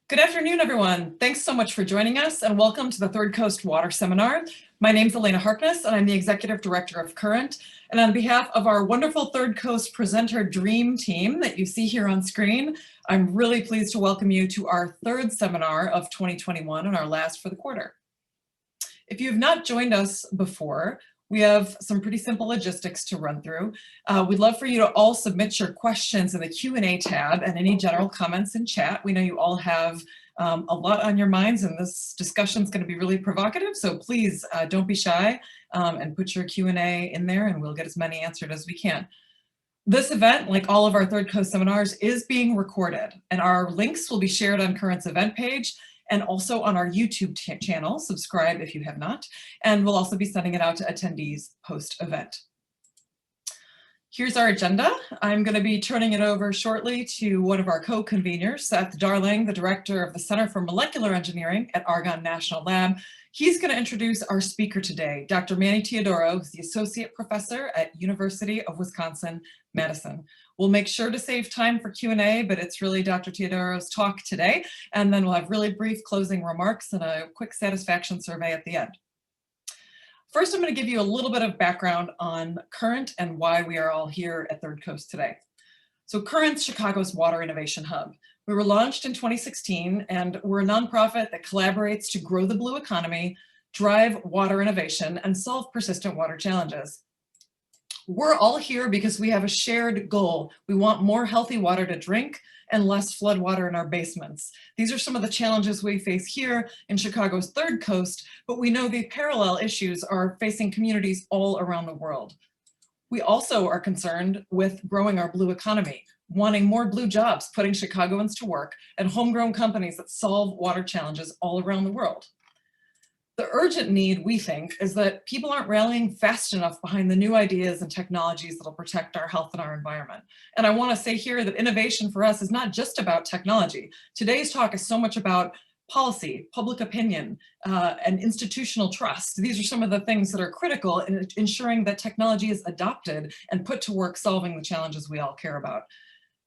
Good afternoon, everyone. Thanks so much for joining us and welcome to the Third Coast Water Seminar. My name is Elena Harkness and I'm the Executive Director of Current. And on behalf of our wonderful Third Coast presenter dream team that you see here on screen, I'm really pleased to welcome you to our third seminar of 2021 and our last for the quarter. If you have not joined us before, we have some pretty simple logistics to run through. We'd love for you to all submit your questions in the Q&A tab and any general comments in chat. We know you all have a lot on your minds and this discussion is going to be really provocative, so please don't be shy and put your Q&A in there and we'll get as many answered as we can. This event, like all of our Third Coast seminars, is being recorded and our links will be shared on Current's event page and also on our YouTube channel. Subscribe if you have not, and we'll also be sending it out to attendees post-event. Here's our agenda. I'm going to be turning it over shortly to one of our co-conveners, Seth Darling, the Director of the Center for Molecular Engineering at Argonne National Lab. He's going to introduce our speaker today, Dr. Manny Teodoro, who's the Associate Professor at University of Wisconsin-Madison. We'll make sure to save time for Q&A, but it's really Dr. Teodoro's talk today, and then we'll have really brief closing remarks and a quick satisfaction survey at the end. First, I'm going to give you a little bit of background on Current and why we are all here at Third Coast today. So Current's Chicago's Water Innovation Hub. We were launched in 2016, and we're a nonprofit that collaborates to grow the blue economy, drive water innovation, and solve persistent water challenges. We're all here because we have a shared goal. We want more healthy water to drink and less flood water in our basements. These are some of the challenges we face here in Chicago's Third Coast, but we know the parallel issues are facing communities all around the world. We also are concerned with growing our blue economy, wanting more blue jobs, putting Chicagoans to work, and homegrown companies that solve water challenges all around the world. The urgent need, we think, is that people aren't rallying fast enough behind the new ideas and technologies that'll protect our health and our environment. And I want to say here that innovation for us is not just about technology. Today's talk is so much about policy, public opinion, and institutional trust. These are some of the things that are critical in ensuring that technology is adopted and put to work solving the challenges we all care about.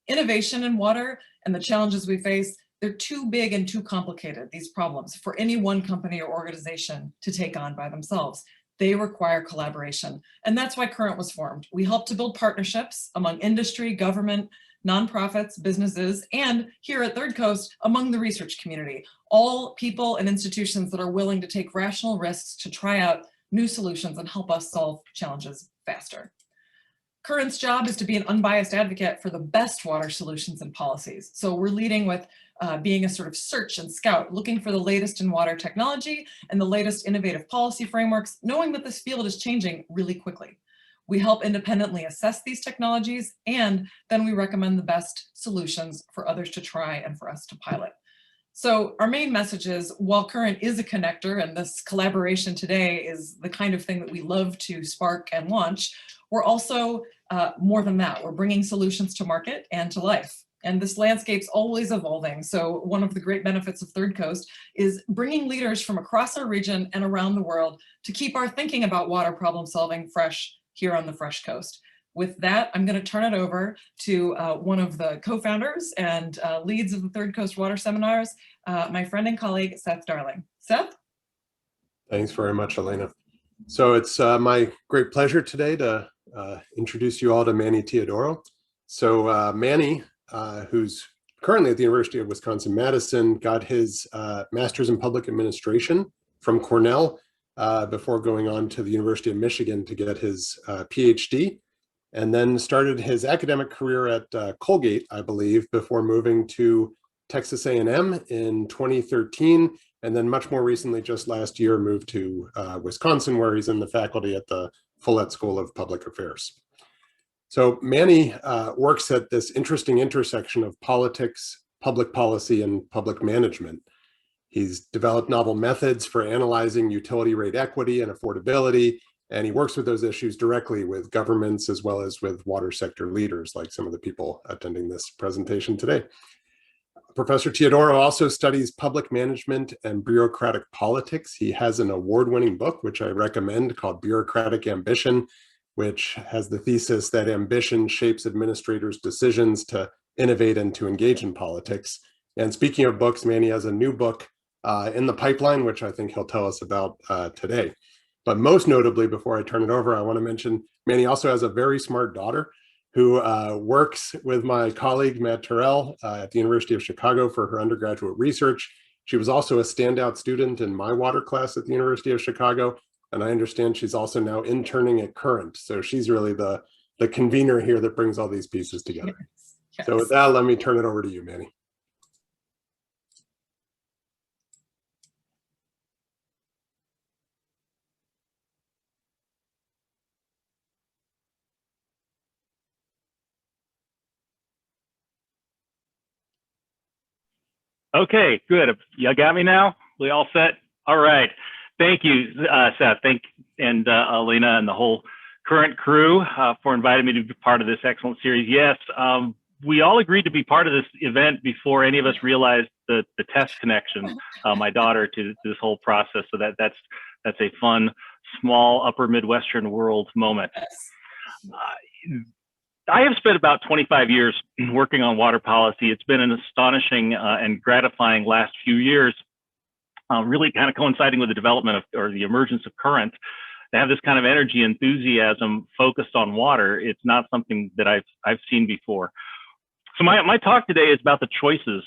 Innovation in water and the challenges we face, they're too big and too complicated, these problems, for any one company or organization to take on by themselves. They require collaboration. And that's why Current was formed. We help to build partnerships among industry, government, nonprofits, businesses, and here at Third Coast, among the research community, all people and institutions that are willing to take rational risks to try out new solutions and help us solve challenges faster. Current's job is to be an unbiased advocate for the best water solutions and policies. So we're leading with being a sort of search and scout, looking for the latest in water technology and the latest innovative policy frameworks, knowing that this field is changing really quickly. We help independently assess these technologies, and then we recommend the best solutions for others to try and for us to pilot. So our main message is, while Current is a connector, and this collaboration today is the kind of thing that we love to spark and launch, we're also more than that. We're bringing solutions to market and to life. And this landscape's always evolving. So one of the great benefits of Third Coast is bringing leaders from across our region and around the world to keep our thinking about water problem solving fresh here on the Fresh Coast. With that, I'm going to turn it over to one of the co-founders and leads of the Third Coast Water Seminars, my friend and colleague, Seth Darling. Seth? Thanks very much, Elena. So it's my great pleasure today to introduce you all to Manny Teodoro. So Manny, who's currently at the University of Wisconsin-Madison, got his master's in public administration from Cornell before going on to the University of Michigan to get his PhD, and then started his academic career at Colgate, I believe, before moving to Texas A&M in 2013, and then much more recently, just last year, moved to Wisconsin, where he's in the faculty at the Follett School of Public Affairs. So Manny works at this interesting intersection of politics, public policy, and public management. He's developed novel methods for analyzing utility rate equity and affordability, and he works with those issues directly with governments as well as with water sector leaders, like some of the people attending this presentation today. Professor Teodoro also studies public management and bureaucratic politics. He has an award-winning book, which I recommend, called Bureaucratic Ambition, which has the thesis that ambition shapes administrators' decisions to innovate and to engage in politics. And speaking of books, Manny has a new book in the pipeline, which I think he'll tell us about today. But most notably, before I turn it over, I want to mention Manny also has a very smart daughter who works with my colleague, Matt Terrell, at the University of Chicago for her undergraduate research. She was also a standout student in my water class at the University of Chicago. And I understand she's also now interning at Current. So she's really the convener here that brings all these pieces together. Yes. So with that, let me turn it over to you, Manny. Okay, good. You got me now? We all set? All right. Thank you, Seth. And Elena and the whole Current crew for inviting me to be part of this excellent series. Yes, we all agreed to be part of this event before any of us realized the test connection, my daughter, to this whole process. So that's a fun, small, upper Midwestern world moment. I have spent about 25 years working on water policy. It's been an astonishing and gratifying last few years, really kind of coinciding with the development of, or the emergence of Current. To have this kind of energy, enthusiasm focused on water, it's not something that I've seen before. So my talk today is about the choices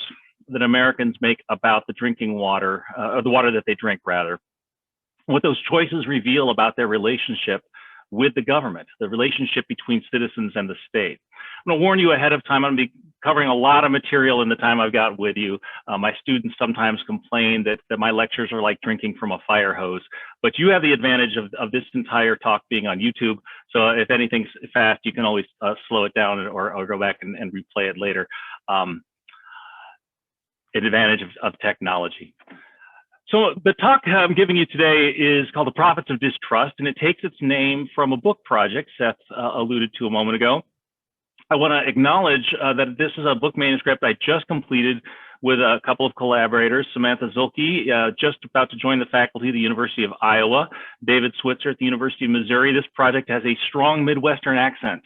that Americans make about the drinking water, or the water that they drink, rather. What those choices reveal about their relationship with the government, the relationship between citizens and the state. I'm gonna warn you ahead of time, I'm gonna be covering a lot of material in the time I've got with you. My students sometimes complain that my lectures are like drinking from a fire hose, but you have the advantage of this entire talk being on YouTube. So if anything's fast, you can always slow it down or go back and replay it later. An advantage of technology. So the talk I'm giving you today is called The Profits of Distrust, and it takes its name from a book project Seth alluded to a moment ago. I want to acknowledge that this is a book manuscript I just completed with a couple of collaborators, Samantha Zulke, just about to join the faculty of the University of Iowa, David Switzer at the University of Missouri. This project has a strong Midwestern accent.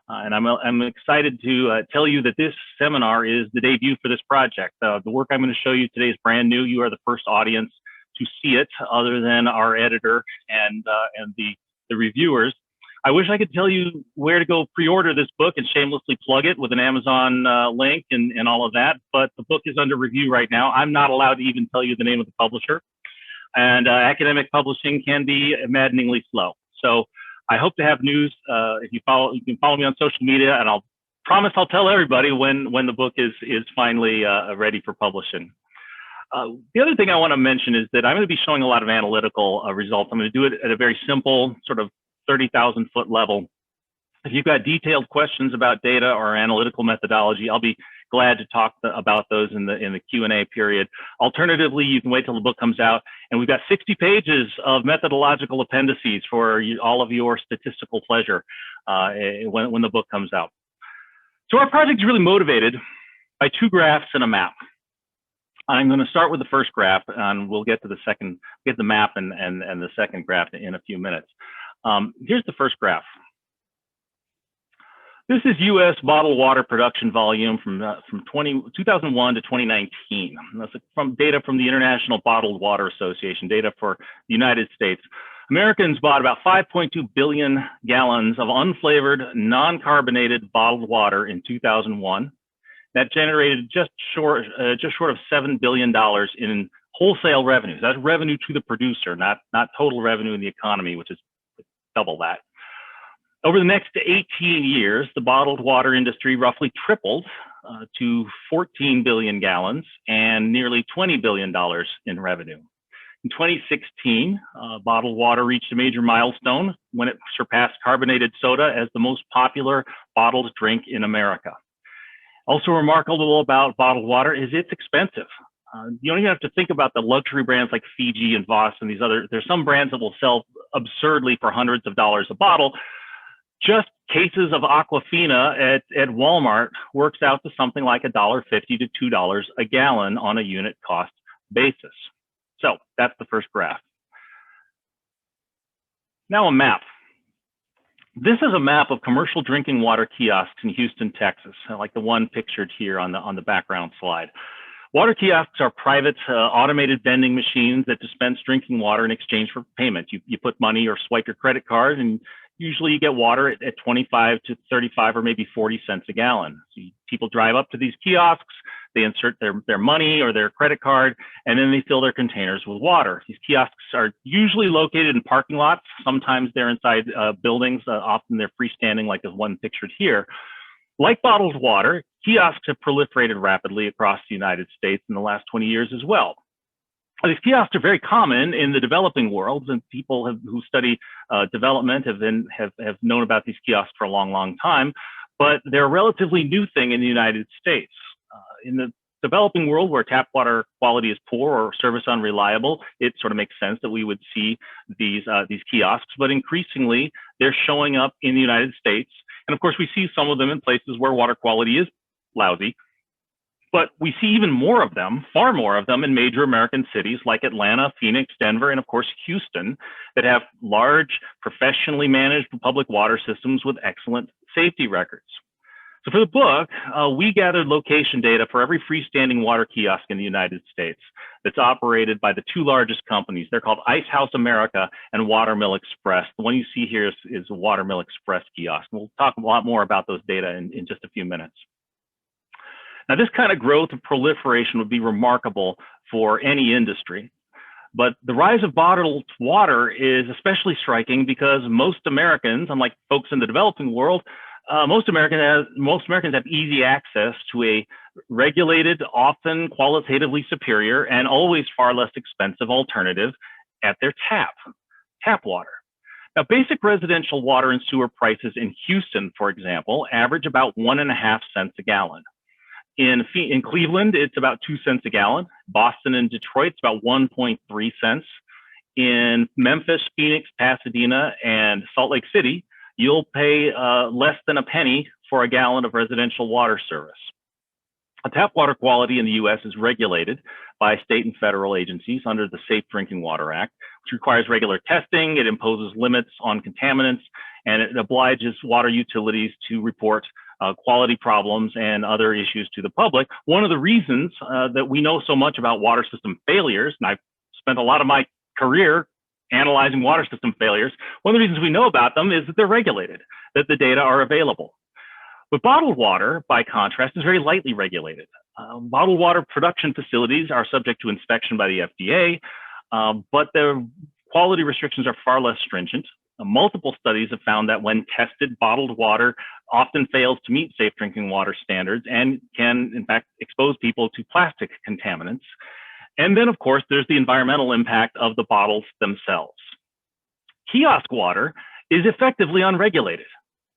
And I'm excited to tell you that this seminar is the debut for this project. The work I'm going to show you today is brand new. You are the first audience to see it, other than our editor and the reviewers. I wish I could tell you where to go pre-order this book and shamelessly plug it with an Amazon link and all of that, but the book is under review right now. I'm not allowed to even tell you the name of the publisher, and academic publishing can be maddeningly slow. So I hope to have news. If you can follow me on social media, and I'll promise I'll tell everybody when the book is finally ready for publishing. The other thing I want to mention is that I'm going to be showing a lot of analytical results. I'm going to do it at a very simple sort of 30,000 foot level. If you've got detailed questions about data or analytical methodology, I'll be glad to talk about those in the Q&A period. Alternatively, you can wait till the book comes out, and we've got 60 pages of methodological appendices for all of your statistical pleasure when the book comes out. So our project is really motivated by two graphs and a map. I'm going to start with the first graph, and we'll get to the second, get the map and the second graph in a few minutes. Here's the first graph. This is U.S. bottled water production volume from 2001 to 2019. That's from data from the International Bottled Water Association, data for the United States. Americans bought about 5.2 billion gallons of unflavored, non-carbonated bottled water in 2001. That generated just short of $7 billion in wholesale revenues. That's revenue to the producer, not total revenue in the economy, which is double that. Over the next 18 years, the bottled water industry roughly tripled to 14 billion gallons and nearly $20 billion in revenue. In 2016, bottled water reached a major milestone when it surpassed carbonated soda as the most popular bottled drink in America. Also remarkable about bottled water is it's expensive. You don't even have to think about the luxury brands like Fiji and Voss and these other, there's some brands that will sell absurdly for hundreds of dollars a bottle. Just cases of Aquafina at Walmart works out to something like $1.50 to $2 a gallon on a unit cost basis. So that's the first graph. Now a map. This is a map of commercial drinking water kiosks in Houston, Texas, like the one pictured here on the background slide. Water kiosks are private automated vending machines that dispense drinking water in exchange for payment. You put money or swipe your credit card, and usually you get water at 25 to 35 or maybe 40 cents a gallon. So people drive up to these kiosks, they insert their money or their credit card, and then they fill their containers with water. These kiosks are usually located in parking lots. Sometimes they're inside buildings. Often they're freestanding, like the one pictured here. Like bottled water, kiosks have proliferated rapidly across the United States in the last 20 years as well. These kiosks are very common in the developing world, and people who study development have known about these kiosks for a long, long time, but they're a relatively new thing in the United States. In the developing world, where tap water quality is poor or service unreliable, it sort of makes sense that we would see these kiosks, but increasingly they're showing up in the United States. And of course, we see some of them in places where water quality is lousy, but we see even more of them, far more of them, in major American cities like Atlanta, Phoenix, Denver, and of course, Houston, that have large, professionally managed public water systems with excellent safety records. So for the book, we gathered location data for every freestanding water kiosk in the United States that's operated by the two largest companies. They're called Ice House America and Watermill Express. The one you see here is a Watermill Express kiosk. We'll talk a lot more about those data in just a few minutes. Now, this kind of growth and proliferation would be remarkable for any industry. But the rise of bottled water is especially striking because most Americans, unlike folks in the developing world, most Americans have easy access to a regulated, often qualitatively superior, and always far less expensive alternative at their tap water. Now, basic residential water and sewer prices in Houston, for example, average about 1.5 cents a gallon. In Cleveland, it's about 2 cents a gallon. Boston and Detroit, it's about 1.3 cents. In Memphis, Phoenix, Pasadena, and Salt Lake City, you'll pay less than a penny for a gallon of residential water service. Tap water quality in the U.S. is regulated by state and federal agencies under the Safe Drinking Water Act, which requires regular testing. It imposes limits on contaminants, and it obliges water utilities to report quality problems and other issues to the public. One of the reasons that we know so much about water system failures, and I've spent a lot of my career analyzing water system failures, one of the reasons we know about them is that they're regulated, that the data are available. But bottled water, by contrast, is very lightly regulated. Bottled water production facilities are subject to inspection by the FDA, but their quality restrictions are far less stringent. Multiple studies have found that when tested, bottled water often fails to meet safe drinking water standards and can, in fact, expose people to plastic contaminants. And then, of course, there's the environmental impact of the bottles themselves. Kiosk water is effectively unregulated.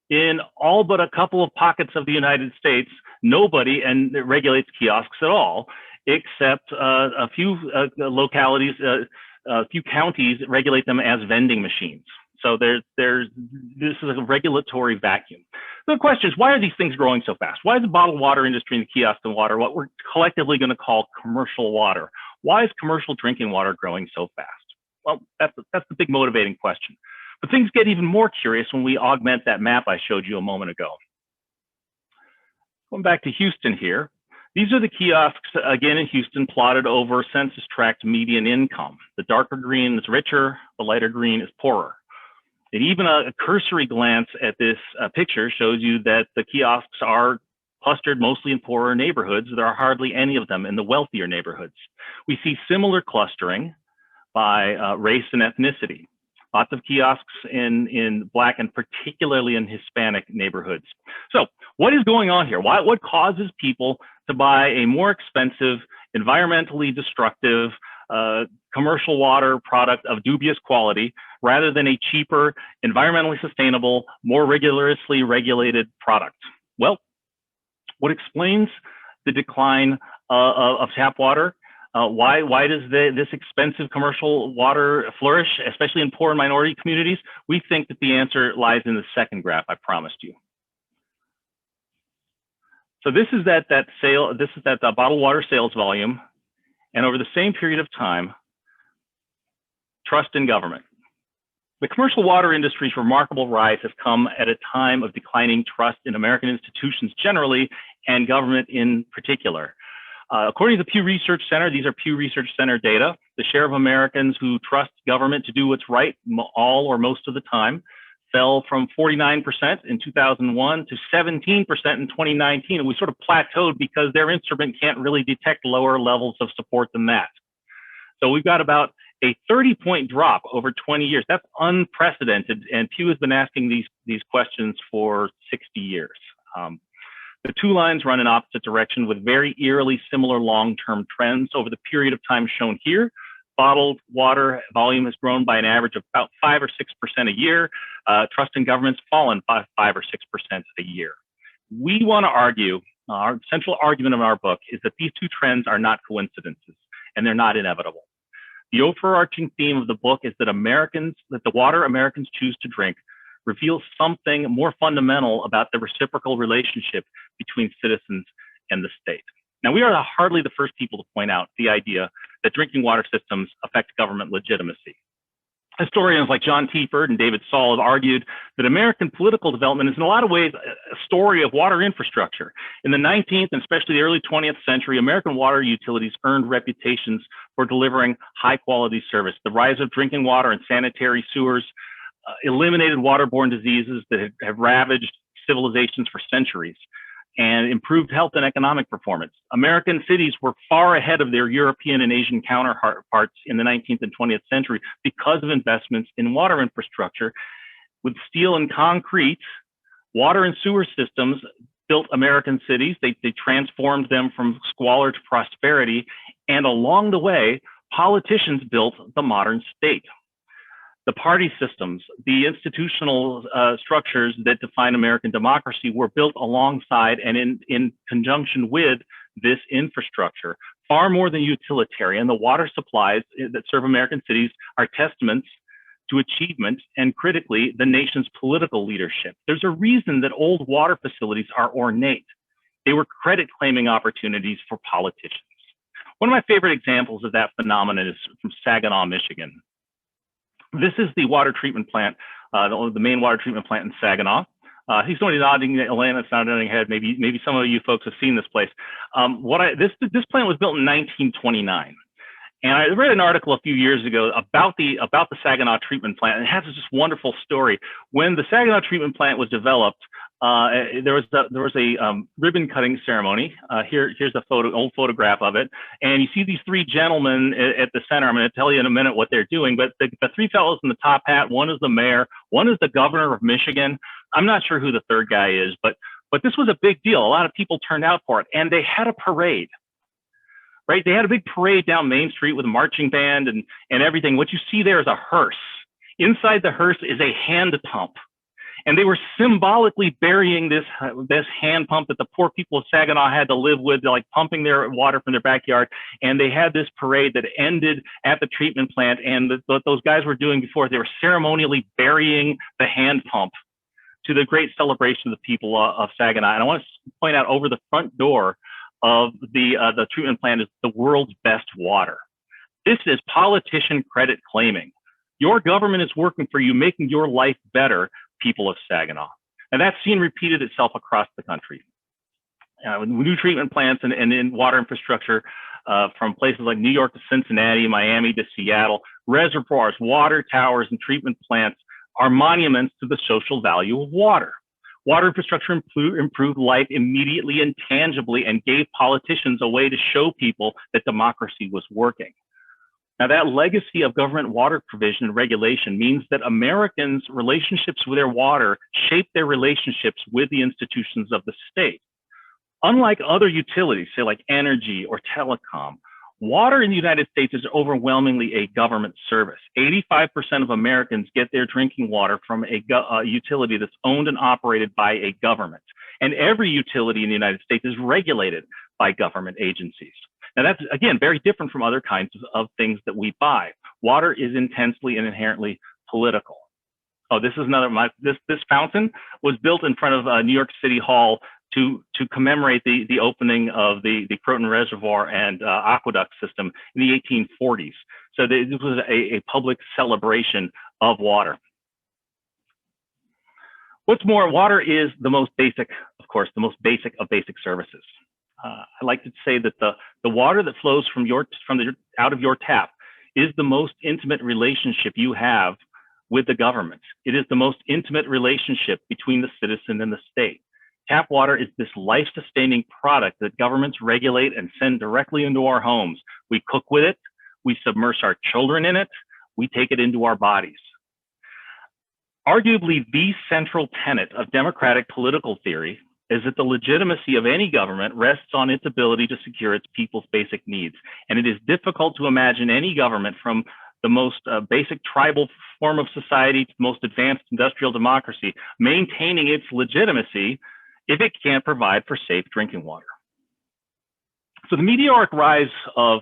In all but a couple of pockets of the United States, nobody regulates kiosks at all, except a few localities, a few counties regulate them as vending machines. So this is a regulatory vacuum. The question is, why are these things growing so fast? Why is the bottled water industry and the kiosk and water what we're collectively going to call commercial water? Why is commercial drinking water growing so fast? Well, that's the big motivating question. But things get even more curious when we augment that map I showed you a moment ago. Going back to Houston here, these are the kiosks, again in Houston, plotted over census tract median income. The darker green is richer, the lighter green is poorer. And even a cursory glance at this picture shows you that the kiosks are clustered mostly in poorer neighborhoods. There are hardly any of them in the wealthier neighborhoods. We see similar clustering by race and ethnicity. Lots of kiosks in Black and particularly in Hispanic neighborhoods. So what is going on here? What causes people to buy a more expensive, environmentally destructive commercial water product of dubious quality rather than a cheaper, environmentally sustainable, more rigorously regulated product? Well, what explains the decline of tap water? Why does this expensive commercial water flourish, especially in poor and minority communities? We think that the answer lies in the second graph I promised you. So this is that bottled water sales volume, and over the same period of time, trust in government. The commercial water industry's remarkable rise has come at a time of declining trust in American institutions generally and government in particular. According to the Pew Research Center, these are Pew Research Center data, the share of Americans who trust government to do what's right all or most of the time fell from 49% in 2001 to 17% in 2019. And we sort of plateaued because their instrument can't really detect lower levels of support than that. So we've got about a 30-point drop over 20 years. That's unprecedented. And Pew has been asking these questions for 60 years. The two lines run in opposite direction with very eerily similar long-term trends over the period of time shown here. Bottled water volume has grown by an average of about 5 or 6% a year. Trust in government's fallen by 5 or 6% a year. We want to argue, our central argument of our book is that these two trends are not coincidences and they're not inevitable. The overarching theme of the book is that the water Americans choose to drink reveals something more fundamental about the reciprocal relationship between citizens and the state. Now, we are hardly the first people to point out the idea that drinking water systems affect government legitimacy. Historians like John Tieford and David Saul have argued that American political development is in a lot of ways a story of water infrastructure. In the 19th and especially the early 20th century, American water utilities earned reputations for delivering high quality service. The rise of drinking water and sanitary sewers eliminated waterborne diseases that have ravaged civilizations for centuries and improved health and economic performance. American cities were far ahead of their European and Asian counterparts in the 19th and 20th century because of investments in water infrastructure. With steel and concrete, water and sewer systems built American cities. They transformed them from squalor to prosperity. And along the way, politicians built the modern state. The party systems, the institutional structures that define American democracy were built alongside and in conjunction with this infrastructure. Far more than utilitarian, the water supplies that serve American cities are testaments to achievement and, critically, the nation's political leadership. There's a reason that old water facilities are ornate. They were credit-claiming opportunities for politicians. One of my favorite examples of that phenomenon is from Saginaw, Michigan. This is the water treatment plant, the main water treatment plant in Saginaw. He's only nodding, Elena, it's nodding head. Maybe some of you folks have seen this place. This plant was built in 1929. And I read an article a few years ago about the Saginaw treatment plant. And it has this wonderful story. When the Saginaw treatment plant was developed, there was a ribbon cutting ceremony. Here's a old photograph of it, and you see these three gentlemen at the center. I'm going to tell you in a minute what they're doing, but the three fellows in the top hat, one is the mayor, one is the governor of Michigan. I'm not sure who the third guy is, but this was a big deal. A lot of people turned out for it, and they had a parade. Right? They had a big parade down Main Street with a marching band and everything. What you see there is a hearse. Inside the hearse is a hand pump. And they were symbolically burying this hand pump that the poor people of Saginaw had to live with, like pumping their water from their backyard. And they had this parade that ended at the treatment plant. And what those guys were doing before, they were ceremonially burying the hand pump to the great celebration of the people of Saginaw. And I want to point out over the front door of the treatment plant is the world's best water. This is politician credit claiming. Your government is working for you, making your life better, people of Saginaw. And that scene repeated itself across the country. New treatment plants and in water infrastructure from places like New York to Cincinnati, Miami to Seattle, reservoirs, water towers, and treatment plants are monuments to the social value of water. Water infrastructure improved life immediately and tangibly and gave politicians a way to show people that democracy was working. Now, that legacy of government water provision and regulation means that Americans' relationships with their water shape their relationships with the institutions of the state. Unlike other utilities, say like energy or telecom, water in the United States is overwhelmingly a government service. 85% of Americans get their drinking water from a utility that's owned and operated by a government. And every utility in the United States is regulated by government agencies. Now that's, again, very different from other kinds of things that we buy. Water is intensely and inherently political. Oh, this is another, this fountain was built in front of New York City Hall to commemorate the opening of the Croton Reservoir and aqueduct system in the 1840s. So this was a public celebration of water. What's more, water is the most basic, of course, the most basic of basic services. I like to say that the water that flows out of your tap is the most intimate relationship you have with the government. It is the most intimate relationship between the citizen and the state. Tap water is this life-sustaining product that governments regulate and send directly into our homes. We cook with it, we submerge our children in it, we take it into our bodies. Arguably, the central tenet of democratic political theory is that the legitimacy of any government rests on its ability to secure its people's basic needs. And it is difficult to imagine any government, from the most basic tribal form of society to the most advanced industrial democracy, maintaining its legitimacy if it can't provide for safe drinking water. So the meteoric rise of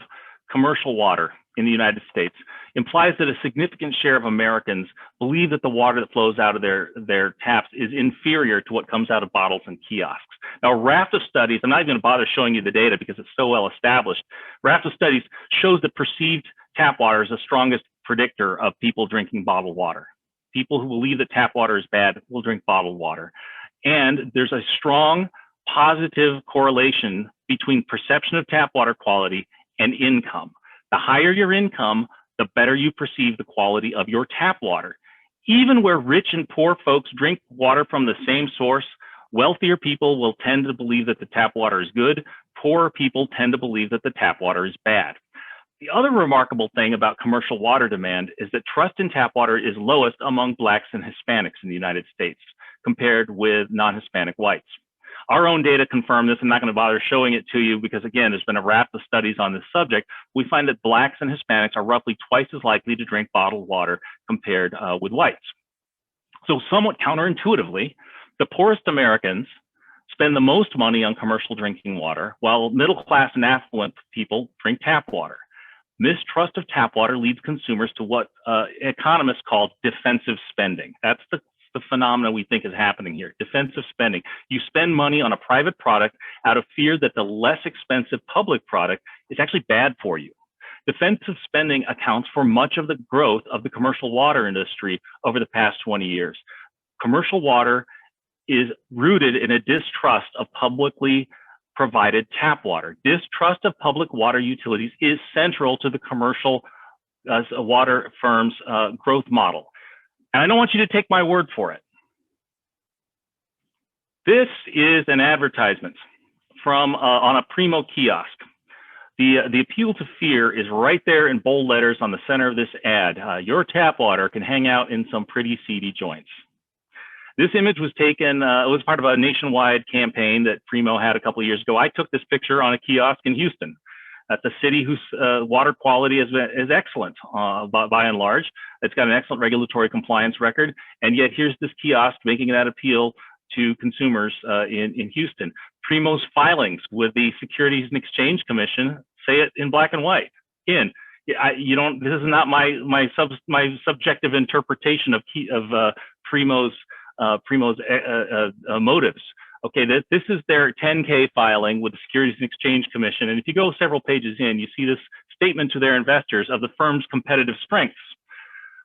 commercial water in the United States implies that a significant share of Americans believe that the water that flows out of their taps is inferior to what comes out of bottles and kiosks. Now, a raft of studies, I'm not even going to bother showing you the data because it's so well established, a raft of studies shows that perceived tap water is the strongest predictor of people drinking bottled water. People who believe that tap water is bad will drink bottled water. And there's a strong positive correlation between perception of tap water quality and income. The higher your income, the better you perceive the quality of your tap water. Even where rich and poor folks drink water from the same source, wealthier people will tend to believe that the tap water is good. Poorer people tend to believe that the tap water is bad. The other remarkable thing about commercial water demand is that trust in tap water is lowest among Blacks and Hispanics in the United States compared with non-Hispanic whites. Our own data confirm this. I'm not going to bother showing it to you because, again, there's been a raft of studies on this subject. We find that Blacks and Hispanics are roughly twice as likely to drink bottled water compared with whites. So somewhat counterintuitively, the poorest Americans spend the most money on commercial drinking water, while middle class and affluent people drink tap water. Mistrust of tap water leads consumers to what economists call defensive spending. That's the phenomena we think is happening here, defensive spending. You spend money on a private product out of fear that the less expensive public product is actually bad for you. Defensive spending accounts for much of the growth of the commercial water industry over the past 20 years. Commercial water is rooted in a distrust of publicly provided tap water. Distrust of public water utilities is central to the commercial water firms' growth model. And I don't want you to take my word for it. This is an advertisement from on a Primo kiosk. The appeal to fear is right there in bold letters on the center of this ad. Your tap water can hang out in some pretty seedy joints. This image was taken, it was part of a nationwide campaign that Primo had a couple of years ago. I took this picture on a kiosk in Houston. That's a city whose water quality is excellent by and large. It's got an excellent regulatory compliance record. And yet here's this kiosk making that appeal to consumers in Houston. Primo's filings with the Securities and Exchange Commission say it in black and white. This is not my subjective interpretation of Primo's motives. Okay, this is their 10K filing with the Securities and Exchange Commission. And if you go several pages in, you see this statement to their investors of the firm's competitive strengths.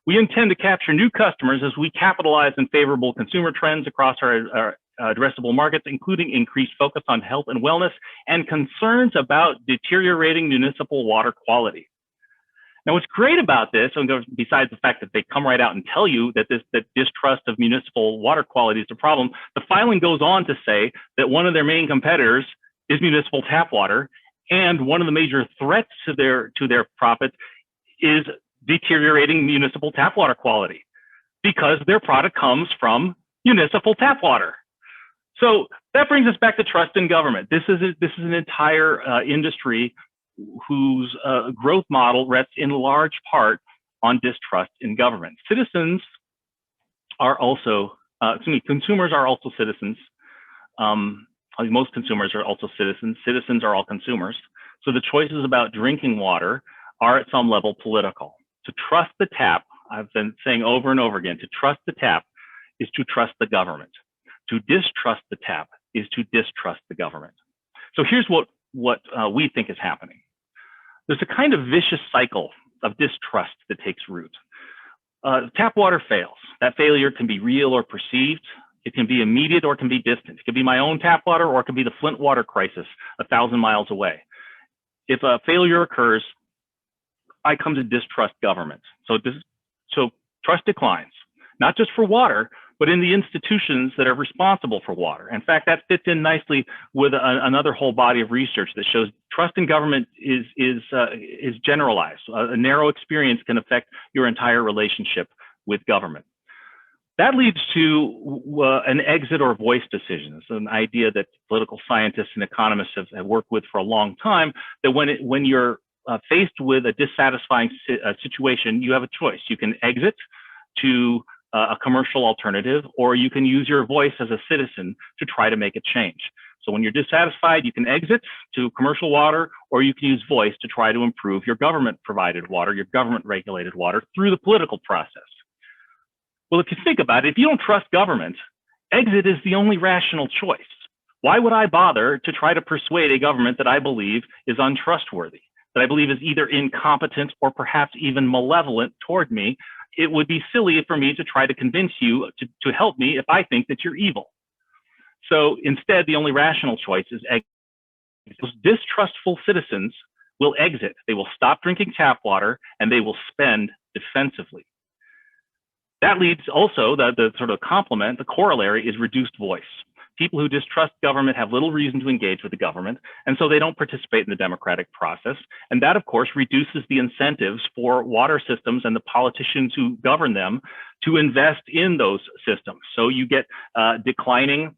We intend to capture new customers as we capitalize on favorable consumer trends across our addressable markets, including increased focus on health and wellness and concerns about deteriorating municipal water quality. Now, what's great about this, besides the fact that they come right out and tell you that that distrust of municipal water quality is a problem, the filing goes on to say that one of their main competitors is municipal tap water, and one of the major threats to their profits is deteriorating municipal tap water quality because their product comes from municipal tap water. So that brings us back to trust in government. This is an entire industry whose growth model rests in large part on distrust in government. Citizens are also, consumers are also citizens. Most consumers are also citizens. Citizens are all consumers. So the choices about drinking water are at some level political. To trust the tap, I've been saying over and over again, to trust the tap is to trust the government. To distrust the tap is to distrust the government. So here's what we think is happening. There's a kind of vicious cycle of distrust that takes root. Tap water fails. That failure can be real or perceived. It can be immediate or it can be distant. It can be my own tap water or it can be the Flint water crisis 1,000 miles away. If a failure occurs, I come to distrust government. So trust declines, not just for water, but in the institutions that are responsible for water. In fact, that fits in nicely with another whole body of research that shows trust in government is generalized. A narrow experience can affect your entire relationship with government. That leads to an exit or voice decision. It's an idea that political scientists and economists have worked with for a long time, that when you're faced with a dissatisfying situation, you have a choice. You can exit to a commercial alternative, or you can use your voice as a citizen to try to make a change. So when you're dissatisfied, you can exit to commercial water, or you can use voice to try to improve your government-provided water, your government-regulated water through the political process. Well, if you think about it, if you don't trust government, exit is the only rational choice. Why would I bother to try to persuade a government that I believe is untrustworthy, that I believe is either incompetent or perhaps even malevolent toward me? It would be silly for me to try to convince you to help me if I think that you're evil. So instead, the only rational choice is exit. Those distrustful citizens will exit. They will stop drinking tap water and they will spend defensively. That leads also, the sort of complement, the corollary is reduced voice. People who distrust government have little reason to engage with the government, and so they don't participate in the democratic process. And that, of course, reduces the incentives for water systems and the politicians who govern them to invest in those systems. So you get declining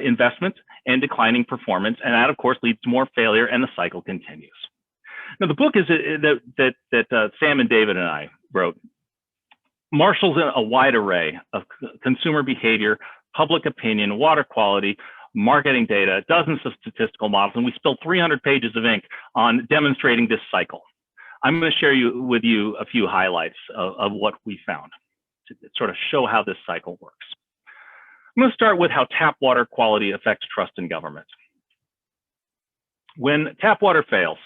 investment and declining performance, and that, of course, leads to more failure, and the cycle continues. Now, the book is that Sam and David and I wrote marshals a wide array of consumer behavior, public opinion, water quality, marketing data, dozens of statistical models, and we spilled 300 pages of ink on demonstrating this cycle. I'm going to share with you a few highlights of what we found to sort of show how this cycle works. I'm going to start with how tap water quality affects trust in government. When tap water fails,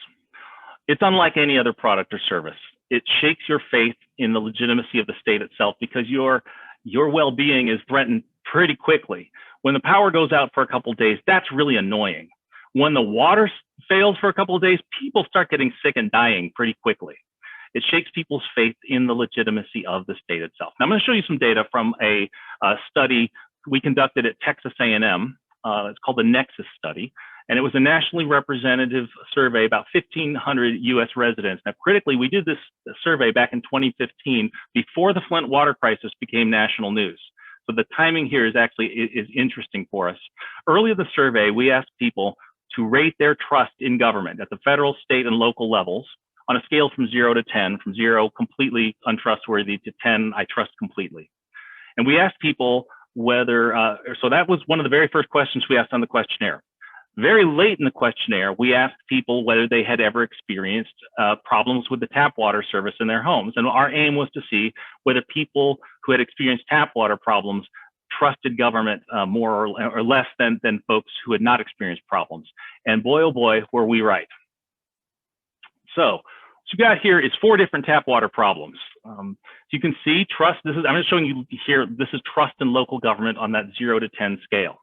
it's unlike any other product or service. It shakes your faith in the legitimacy of the state itself because your well-being is threatened pretty quickly. When the power goes out for a couple of days, that's really annoying. When the water fails for a couple of days, people start getting sick and dying pretty quickly. It shakes people's faith in the legitimacy of the state itself. Now, I'm going to show you some data from a study we conducted at Texas A&M. It's called the Nexus study. And it was a nationally representative survey, about 1,500 US residents. Now, critically, we did this survey back in 2015, before the Flint water crisis became national news. So the timing here is interesting for us. Early in the survey, we asked people to rate their trust in government at the federal, state, and local levels on a scale from 0 to 10, from 0, completely untrustworthy, to 10, I trust completely. And we asked people whether, so that was one of the very first questions we asked on the questionnaire. Very late in the questionnaire, we asked people whether they had ever experienced problems with the tap water service in their homes. And our aim was to see whether people who had experienced tap water problems trusted government more or less than folks who had not experienced problems. And boy, oh boy, were we right. So what you got here is 4 different tap water problems. You can see trust. I'm just showing you here, this is trust in local government on that 0 to 10 scale.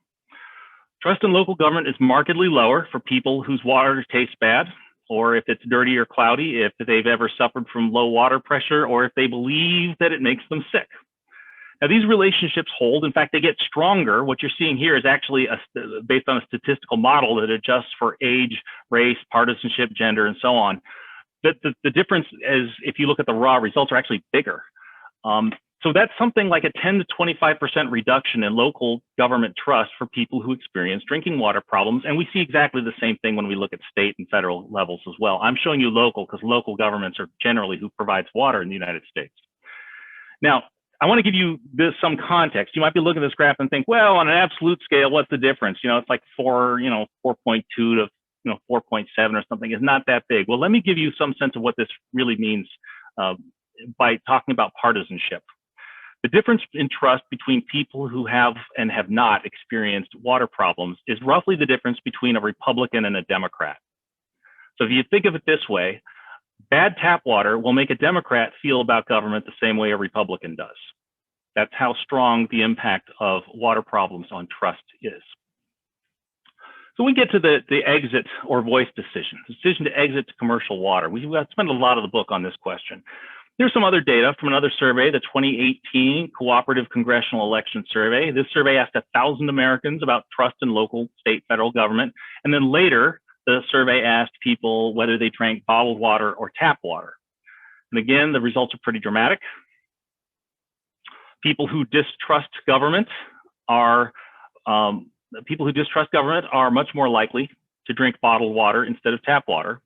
Trust in local government is markedly lower for people whose water tastes bad, or if it's dirty or cloudy, if they've ever suffered from low water pressure, or if they believe that it makes them sick. Now, these relationships hold. In fact, they get stronger. What you're seeing here is actually based on a statistical model that adjusts for age, race, partisanship, gender, and so on. The difference is, if you look at the raw results, are actually bigger. So that's something like a 10 to 25% reduction in local government trust for people who experience drinking water problems. And we see exactly the same thing when we look at state and federal levels as well. I'm showing you local because local governments are generally who provides water in the United States. Now, I want to give you some context. You might be looking at this graph and think, well, on an absolute scale, what's the difference? You know, it's like 4.2 to 4.7 or something. Is not that big. Well, let me give you some sense of what this really means by talking about partisanship. The difference in trust between people who have and have not experienced water problems is roughly the difference between a Republican and a Democrat. So if you think of it this way, bad tap water will make a Democrat feel about government the same way a Republican does. That's how strong the impact of water problems on trust is. So we get to the exit or voice decision to exit to commercial water. We spend a lot of the book on this question. There's some other data from another survey, the 2018 Cooperative Congressional Election Survey. This survey asked 1,000 Americans about trust in local, state, federal government. And then later, the survey asked people whether they drank bottled water or tap water. And again, the results are pretty dramatic. People who distrust government are much more likely to drink bottled water instead of tap water.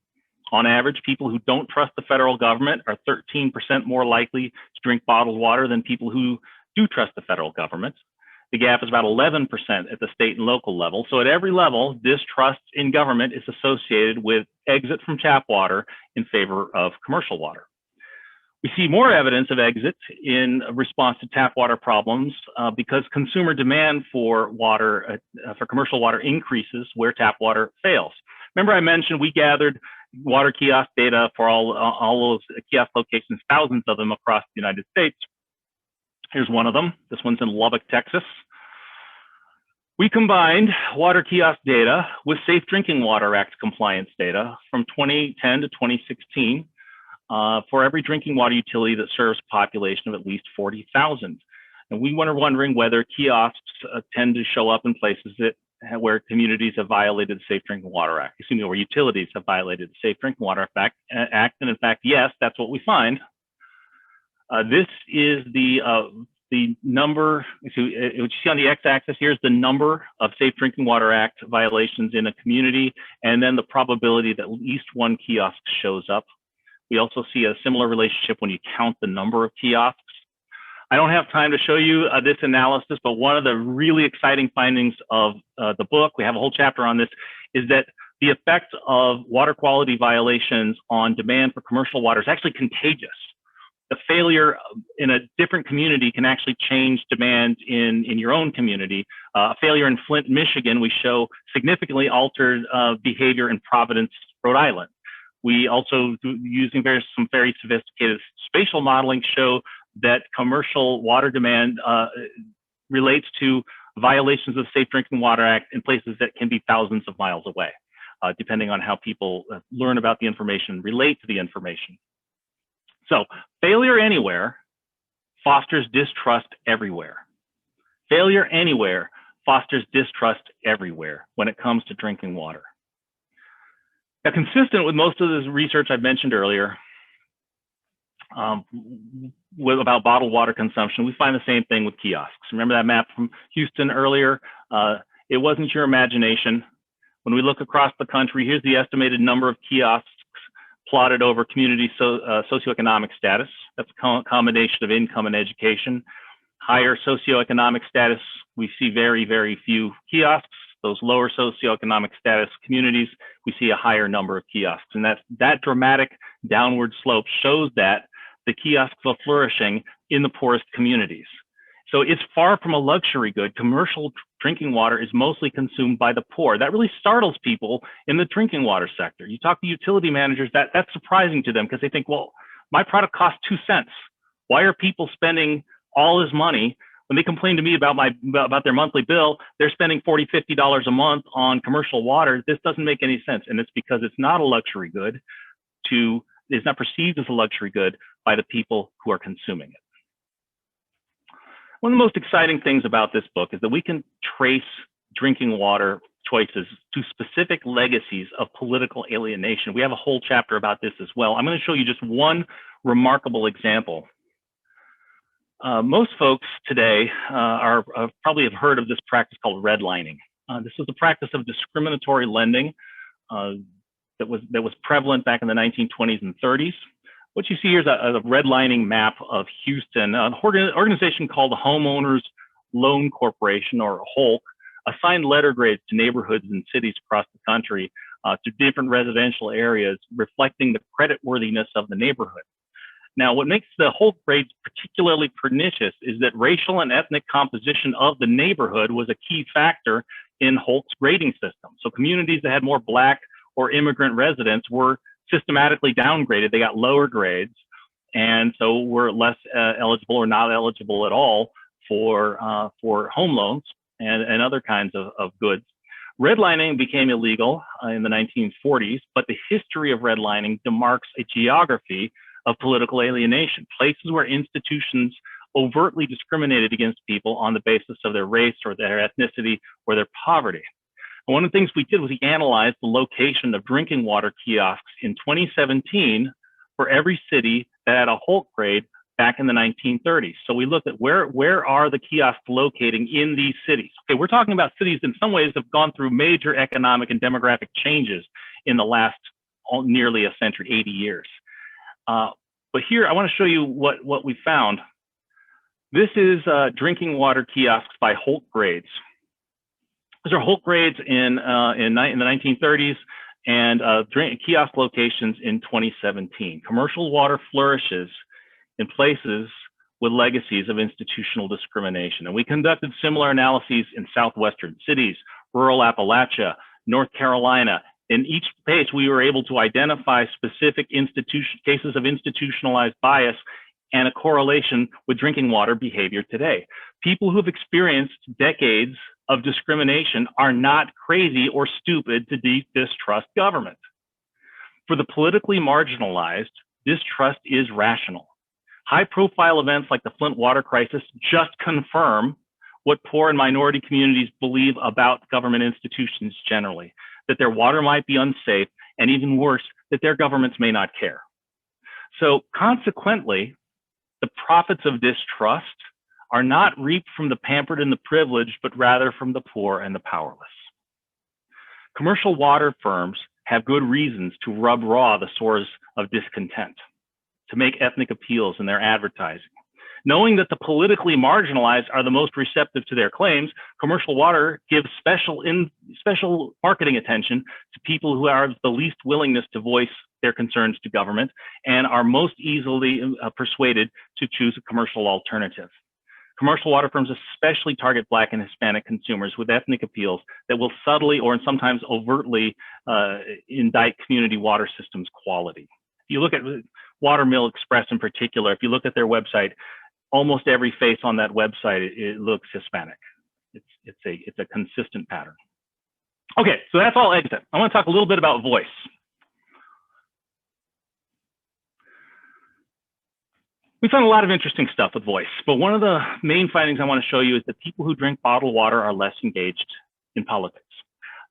On average, people who don't trust the federal government are 13% more likely to drink bottled water than people who do trust the federal government. The gap is about 11% at the state and local level. So at every level, distrust in government is associated with exit from tap water in favor of commercial water. We see more evidence of exit in response to tap water problems because consumer demand for water, for commercial water, increases where tap water fails. Remember, I mentioned we gathered water kiosk data for all those kiosk locations, thousands of them across the United States. Here's one of them. This one's in Lubbock, Texas. We combined water kiosk data with Safe Drinking Water Act compliance data from 2010 to 2016 for every drinking water utility that serves a population of at least 40,000. And we were wondering whether kiosks tend to show up in places where communities have violated the Safe Drinking Water Act, where utilities have violated the Safe Drinking Water Act. And in fact, yes, that's what we find. This is the number, what you see on the x-axis here is the number of Safe Drinking Water Act violations in a community, and then the probability that at least one kiosk shows up. We also see a similar relationship when you count the number of kiosks. I don't have time to show you this analysis, but one of the really exciting findings of the book, we have a whole chapter on this, is that the effect of water quality violations on demand for commercial water is actually contagious. The failure in a different community can actually change demand in your own community. A failure in Flint, Michigan, we show significantly altered behavior in Providence, Rhode Island. We also, using some very sophisticated spatial modeling, show that commercial water demand relates to violations of the Safe Drinking Water Act in places that can be thousands of miles away, depending on how people learn about the information, relate to the information. So failure anywhere fosters distrust everywhere. Failure anywhere fosters distrust everywhere when it comes to drinking water. Now, consistent with most of the research I mentioned earlier about bottled water consumption, we find the same thing with kiosks. Remember that map from Houston earlier? It wasn't your imagination. When we look across the country, here's the estimated number of kiosks plotted over community socioeconomic status. That's a combination of income and education. Higher socioeconomic status, we see very, very few kiosks. Those lower socioeconomic status communities, we see a higher number of kiosks. And that dramatic downward slope shows that the kiosks are flourishing in the poorest communities. So it's far from a luxury good. Commercial drinking water is mostly consumed by the poor. That really startles people in the drinking water sector. You talk to utility managers, that's surprising to them because they think, well, my product costs 2 cents. Why are people spending all this money? When they complain to me about their monthly bill, they're spending $40, $50 a month on commercial water. This doesn't make any sense. And it's because it's not a luxury good it's not perceived as a luxury good by the people who are consuming it. One of the most exciting things about this book is that we can trace drinking water choices to specific legacies of political alienation. We have a whole chapter about this as well. I'm going to show you just one remarkable example. Most folks today probably have heard of this practice called redlining. This was a practice of discriminatory lending that was prevalent back in the 1920s and 30s. What you see here is a redlining map of Houston. An organization called the Homeowners Loan Corporation, or HOLC, assigned letter grades to neighborhoods and cities across the country to different residential areas, reflecting the creditworthiness of the neighborhood. Now, what makes the HOLC grades particularly pernicious is that racial and ethnic composition of the neighborhood was a key factor in HOLC's grading system. So communities that had more Black or immigrant residents were systematically downgraded. They got lower grades, and so were less eligible or not eligible at all for home loans and other kinds of goods. Redlining became illegal in the 1940s, but the history of redlining demarks a geography of political alienation, places where institutions overtly discriminated against people on the basis of their race or their ethnicity or their poverty. And one of the things we did was we analyzed the location of drinking water kiosks in 2017 for every city that had a Holt grade back in the 1930s. So we looked at where are the kiosks locating in these cities. Okay, we're talking about cities in some ways have gone through major economic and demographic changes in the last nearly a century, 80 years. But here I want to show you what we found. This is drinking water kiosks by Holt grades. These are Holt grades in the 1930s and kiosk locations in 2017. Commercial water flourishes in places with legacies of institutional discrimination. And we conducted similar analyses in southwestern cities, rural Appalachia, North Carolina. In each case, we were able to identify specific cases of institutionalized bias and a correlation with drinking water behavior today. People who've experienced decades of discrimination are not crazy or stupid to distrust government. For the politically marginalized, distrust is rational. High-profile events like the Flint water crisis just confirm what poor and minority communities believe about government institutions generally, that their water might be unsafe, and even worse, that their governments may not care. So consequently, the profits of distrust are not reaped from the pampered and the privileged, but rather from the poor and the powerless. Commercial water firms have good reasons to rub raw the sores of discontent, to make ethnic appeals in their advertising. Knowing that the politically marginalized are the most receptive to their claims, commercial water gives special marketing attention to people who are the least willingness to voice their concerns to government and are most easily persuaded to choose a commercial alternative. Commercial water firms especially target Black and Hispanic consumers with ethnic appeals that will subtly or sometimes overtly indict community water systems quality. If you look at Watermill Express in particular, if you look at their website, almost every face on that website, it looks Hispanic. It's a consistent pattern. Okay, so that's all exit. I want to talk a little bit about voice. We found a lot of interesting stuff with voice, but one of the main findings I want to show you is that people who drink bottled water are less engaged in politics.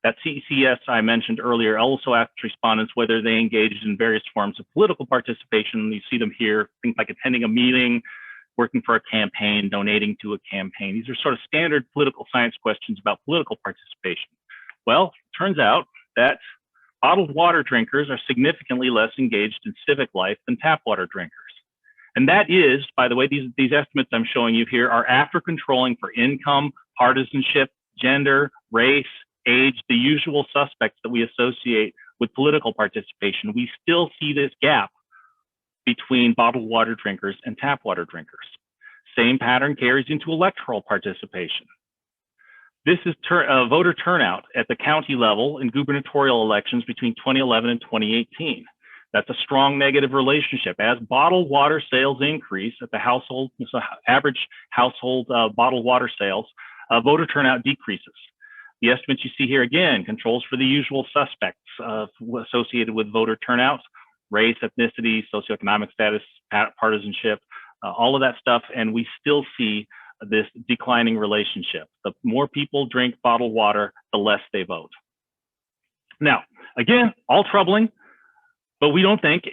That CECS I mentioned earlier also asked respondents whether they engaged in various forms of political participation. You see them here, things like attending a meeting, working for a campaign, donating to a campaign. These are sort of standard political science questions about political participation. Well, turns out that bottled water drinkers are significantly less engaged in civic life than tap water drinkers. And that is, by the way, these estimates I'm showing you here are after controlling for income, partisanship, gender, race, age, the usual suspects that we associate with political participation. We still see this gap between bottled water drinkers and tap water drinkers. Same pattern carries into electoral participation. This is voter turnout at the county level in gubernatorial elections between 2011 and 2018. That's a strong negative relationship. As bottled water sales increase at the household, so average household bottled water sales, voter turnout decreases. The estimates you see here again controls for the usual suspects associated with voter turnout, race, ethnicity, socioeconomic status, partisanship, all of that stuff, and we still see this declining relationship. The more people drink bottled water, the less they vote. Now, again, all troubling, but we don't think,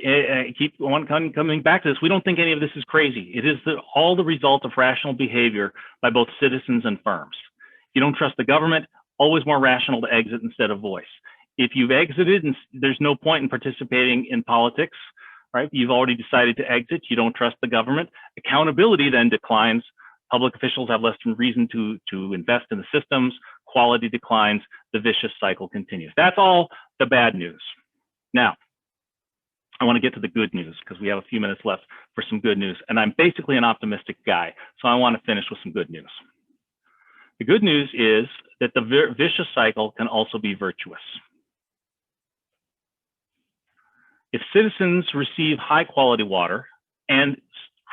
keep coming back to this, we don't think any of this is crazy. It is all the result of rational behavior by both citizens and firms. If you don't trust the government, always more rational to exit instead of voice. If you've exited and there's no point in participating in politics, right? You've already decided to exit, you don't trust the government. Accountability then declines. Public officials have less reason to invest in the systems, quality declines, the vicious cycle continues. That's all the bad news. Now, I want to get to the good news because we have a few minutes left for some good news. And I'm basically an optimistic guy, so I want to finish with some good news. The good news is that the vicious cycle can also be virtuous. If citizens receive high quality water and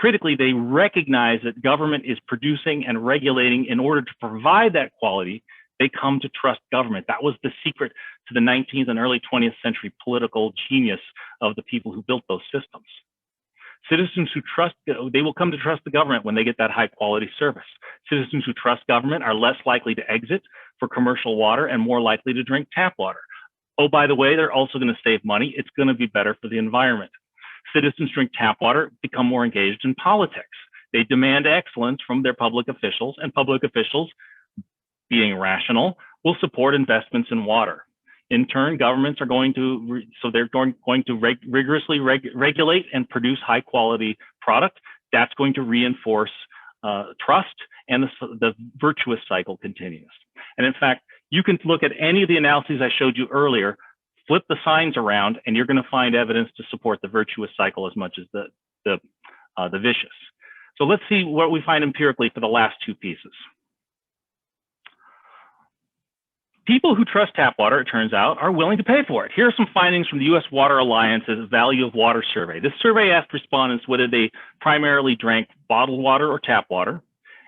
critically, they recognize that government is producing and regulating in order to provide that quality. They come to trust government. That was the secret to the 19th and early 20th century political genius of the people who built those systems. Citizens who trust, they will come to trust the government when they get that high quality service. Citizens who trust government are less likely to exit for commercial water and more likely to drink tap water. Oh, by the way, they're also going to save money. It's going to be better for the environment. Citizens drink tap water, become more engaged in politics. They demand excellence from their public officials, and public officials, being rational, will support investments in water. In turn, governments are going to, rigorously regulate and produce high quality product. That's going to reinforce trust, and the virtuous cycle continues. And in fact, you can look at any of the analyses I showed you earlier, flip the signs around, and you're going to find evidence to support the virtuous cycle as much as the vicious. So let's see what we find empirically for the last two pieces. People who trust tap water, it turns out, are willing to pay for it. Here are some findings from the U.S. Water Alliance's Value of Water survey. This survey asked respondents whether they primarily drank bottled water or tap water,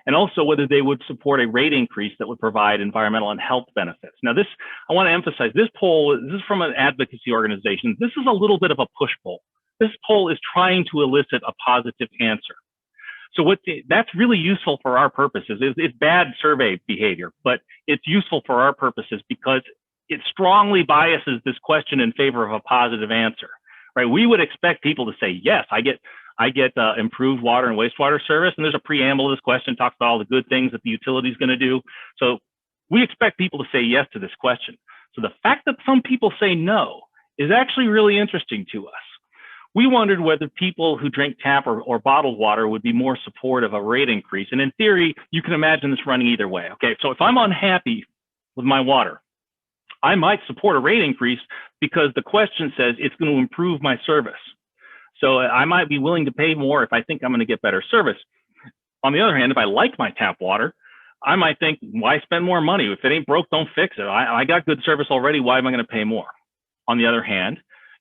and also whether they would support a rate increase that would provide environmental and health benefits. Now this, I want to emphasize, this poll, this is from an advocacy organization. This is a little bit of a push poll. This poll is trying to elicit a positive answer. So that's really useful for our purposes. It's bad survey behavior, but it's useful for our purposes because it strongly biases this question in favor of a positive answer, right? We would expect people to say, yes, I get improved water and wastewater service. And there's a preamble to this question, talks about all the good things that the utility is going to do. So we expect people to say yes to this question. So the fact that some people say no is actually really interesting to us. We wondered whether people who drink tap or bottled water would be more supportive of a rate increase. And in theory, you can imagine this running either way. Okay, so if I'm unhappy with my water, I might support a rate increase because the question says it's going to improve my service. So I might be willing to pay more if I think I'm going to get better service. On the other hand, if I like my tap water, I might think, why spend more money? If it ain't broke, don't fix it. I got good service already. Why am I going to pay more? On the other hand,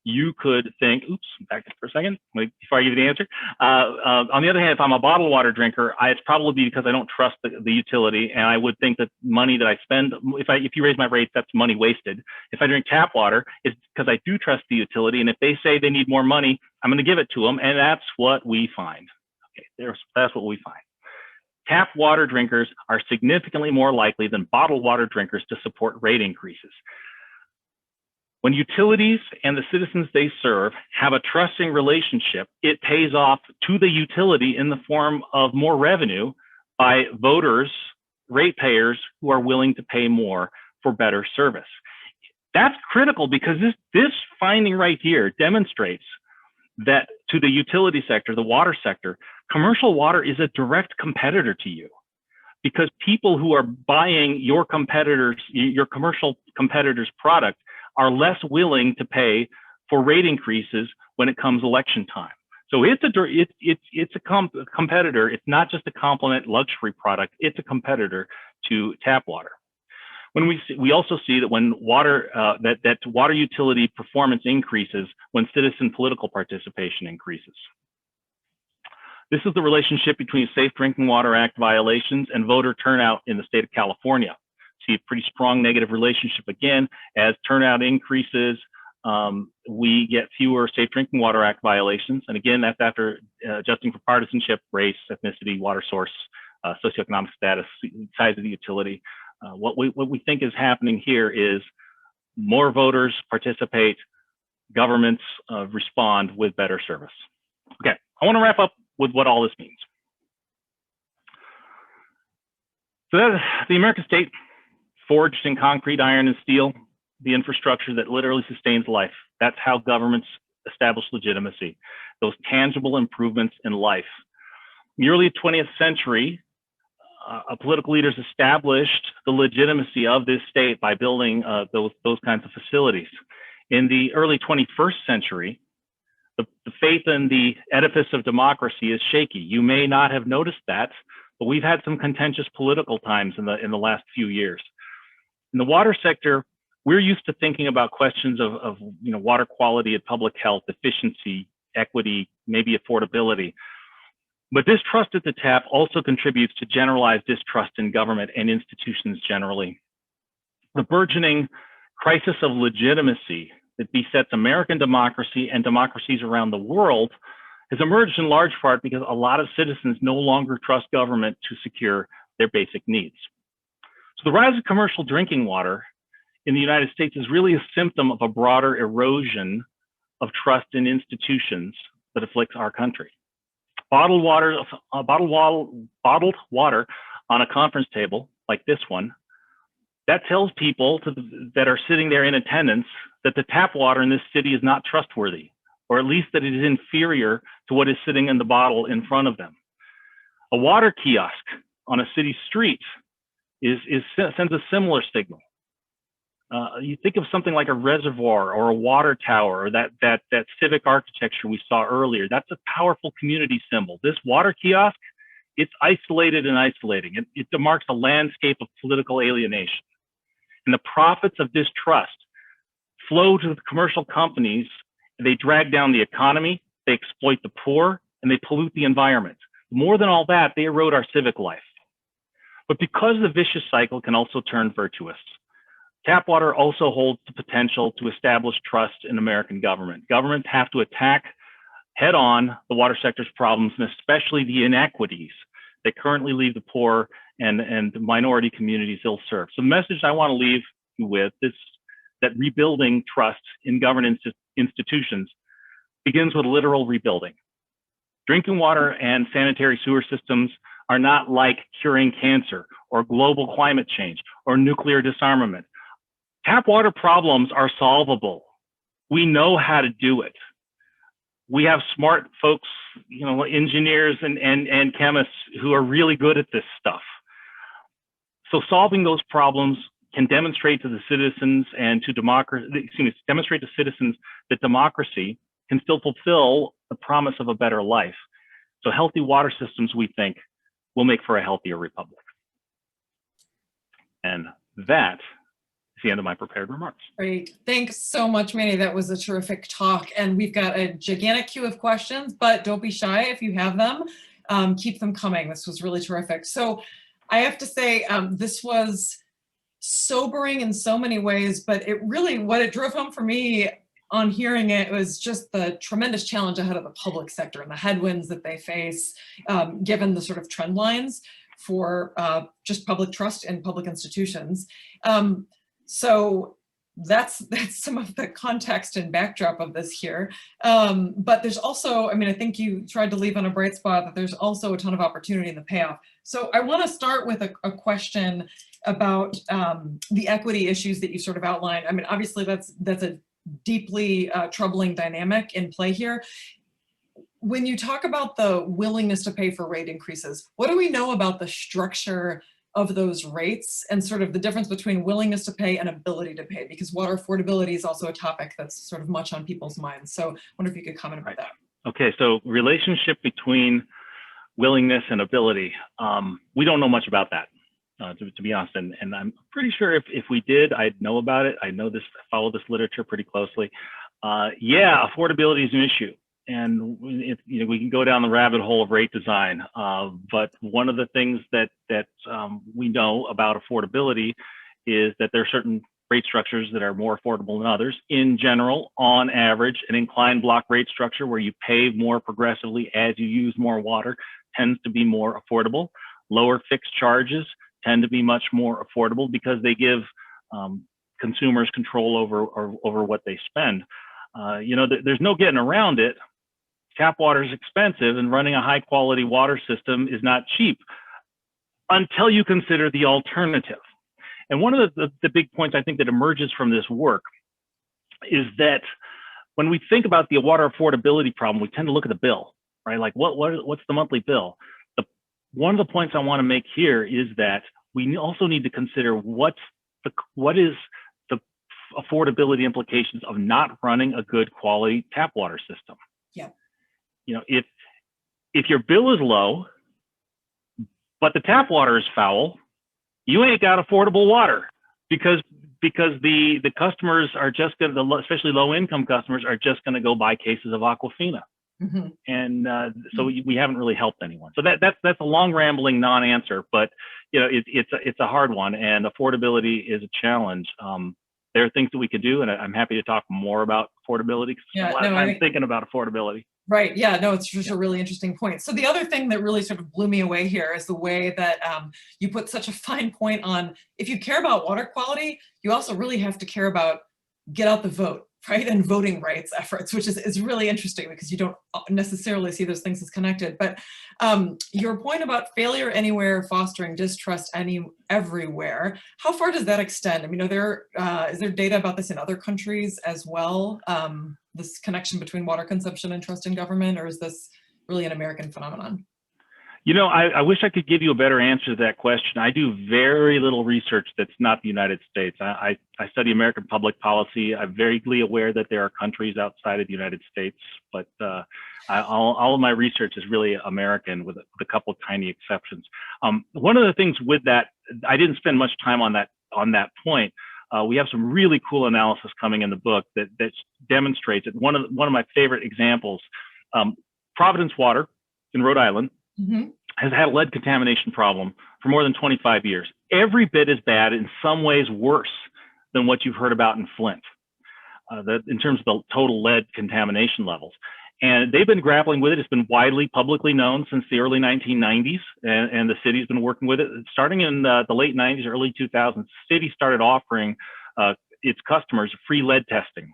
you could think, oops, back for a second, wait, before I give you the answer. On the other hand, if I'm a bottled water drinker, it's probably because I don't trust the utility, and I would think that money that I spend, if you raise my rates, that's money wasted. If I drink tap water, it's because I do trust the utility, and if they say they need more money, I'm going to give it to them, and that's what we find. Okay, that's what we find. Tap water drinkers are significantly more likely than bottled water drinkers to support rate increases. When utilities and the citizens they serve have a trusting relationship, it pays off to the utility in the form of more revenue by voters, ratepayers who are willing to pay more for better service. That's critical because this finding right here demonstrates that to the utility sector, the water sector, commercial water is a direct competitor to you because people who are buying your commercial competitor's product are less willing to pay for rate increases when it comes election time. So it's a competitor. It's not just a complement luxury product. It's a competitor to tap water. When we also see that when water water utility performance increases when citizen political participation increases. This is the relationship between Safe Drinking Water Act violations and voter turnout in the state of California. See a pretty strong negative relationship again. As turnout increases, we get fewer Safe Drinking Water Act violations. And again, that's after adjusting for partisanship, race, ethnicity, water source, socioeconomic status, size of the utility. What we think is happening here is more voters participate, governments respond with better service. Okay, I want to wrap up with what all this means. So the American state, forged in concrete, iron, and steel, the infrastructure that literally sustains life. That's how governments establish legitimacy, those tangible improvements in life. In the early 20th century, political leaders established the legitimacy of this state by building those kinds of facilities. In the early 21st century, the faith in the edifice of democracy is shaky. You may not have noticed that, but we've had some contentious political times in the last few years. In the water sector, we're used to thinking about questions of water quality and public health, efficiency, equity, maybe affordability. But distrust at the tap also contributes to generalized distrust in government and institutions generally. The burgeoning crisis of legitimacy that besets American democracy and democracies around the world has emerged in large part because a lot of citizens no longer trust government to secure their basic needs. So the rise of commercial drinking water in the United States is really a symptom of a broader erosion of trust in institutions that afflicts our country. Bottled water on a conference table like this one, that tells people that are sitting there in attendance that the tap water in this city is not trustworthy, or at least that it is inferior to what is sitting in the bottle in front of them. A water kiosk on a city street sends a similar signal. You think of something like a reservoir or a water tower, or that civic architecture we saw earlier. That's a powerful community symbol. This water kiosk, it's isolated and isolating. It demarks a landscape of political alienation. And the profits of distrust flow to the commercial companies. They drag down the economy, they exploit the poor, and they pollute the environment. More than all that, they erode our civic life. But because the vicious cycle can also turn virtuous, tap water also holds the potential to establish trust in American government. Governments have to attack head-on the water sector's problems, and especially the inequities that currently leave the poor and the minority communities ill-served. So the message I want to leave you with is that rebuilding trust in government institutions begins with literal rebuilding. Drinking water and sanitary sewer systems are not like curing cancer or global climate change or nuclear disarmament. Tap water problems are solvable. We know how to do it. We have smart folks, engineers and chemists who are really good at this stuff. So solving those problems can demonstrate to the citizens and to demonstrate to citizens that democracy can still fulfill the promise of a better life. So healthy water systems, we think, will make for a healthier republic. And that is the end of my prepared remarks. Great. Thanks so much, Manny. That was a terrific talk. And we've got a gigantic queue of questions, but don't be shy if you have them. Keep them coming. This was really terrific. So I have to say, this was sobering in so many ways, but what it drove home for me on hearing it was just the tremendous challenge ahead of the public sector and the headwinds that they face, given the sort of trend lines for just public trust in public institutions. So that's some of the context and backdrop of this here. But there's also, I think you tried to leave on a bright spot that there's also a ton of opportunity in the payoff. So I want to start with a question about the equity issues that you sort of outlined. Obviously that's a deeply troubling dynamic in play here. When you talk about the willingness to pay for rate increases, what do we know about the structure of those rates and sort of the difference between willingness to pay and ability to pay? Because water affordability is also a topic that's sort of much on people's minds. So I wonder if you could comment about that. Okay, so relationship between willingness and ability. We don't know much about that, to be honest. And I'm pretty sure if we did, I'd know about it. I follow this literature pretty closely. Yeah, affordability is an issue. And we can go down the rabbit hole of rate design, but one of the things that we know about affordability is that there are certain rate structures that are more affordable than others. In general, on average, an inclined block rate structure where you pay more progressively as you use more water tends to be more affordable. Lower fixed charges tend to be much more affordable because they give consumers control over what they spend. There's no getting around it. Tap water is expensive, and running a high quality water system is not cheap until you consider the alternative. And one of the big points I think that emerges from this work is that when we think about the water affordability problem, we tend to look at the bill, right? Like what's the monthly bill? One of the points I want to make here is that we also need to consider what is the affordability implications of not running a good quality tap water system. Yeah. If your bill is low, but the tap water is foul, you ain't got affordable water because the customers are just going to, especially low income customers, are just going to go buy cases of Aquafina. Mhm. And so we haven't really helped anyone. So that's a long rambling non-answer, but it's a hard one, and affordability is a challenge. There are things that we could do, and I'm happy to talk more about affordability because I spent a lot of time thinking about affordability. Right. Yeah, no, it's just a really interesting point. So the other thing that really sort of blew me away here is the way that you put such a fine point on, if you care about water quality, you also really have to care about get out the vote, right? And voting rights efforts, which is really interesting because you don't necessarily see those things as connected. But your point about failure anywhere, fostering distrust everywhere, how far does that extend? I mean, is there data about this in other countries as well? This connection between water consumption and trust in government, or is this really an American phenomenon? I wish I could give you a better answer to that question. I do very little research that's not the United States. I study American public policy. I'm vaguely aware that there are countries outside of the United States, but all of my research is really American with a couple of tiny exceptions. One of the things with that, I didn't spend much time on that point. We have some really cool analysis coming in the book that demonstrates it. One of my favorite examples, Providence Water in Rhode Island, Mm-hmm. has had a lead contamination problem for more than 25 years. Every bit as bad, in some ways worse than what you've heard about in Flint, in terms of the total lead contamination levels. And they've been grappling with it. It's been widely publicly known since the early 1990s, and the city's been working with it. Starting in the late 90s, early 2000s, the city started offering its customers free lead testing.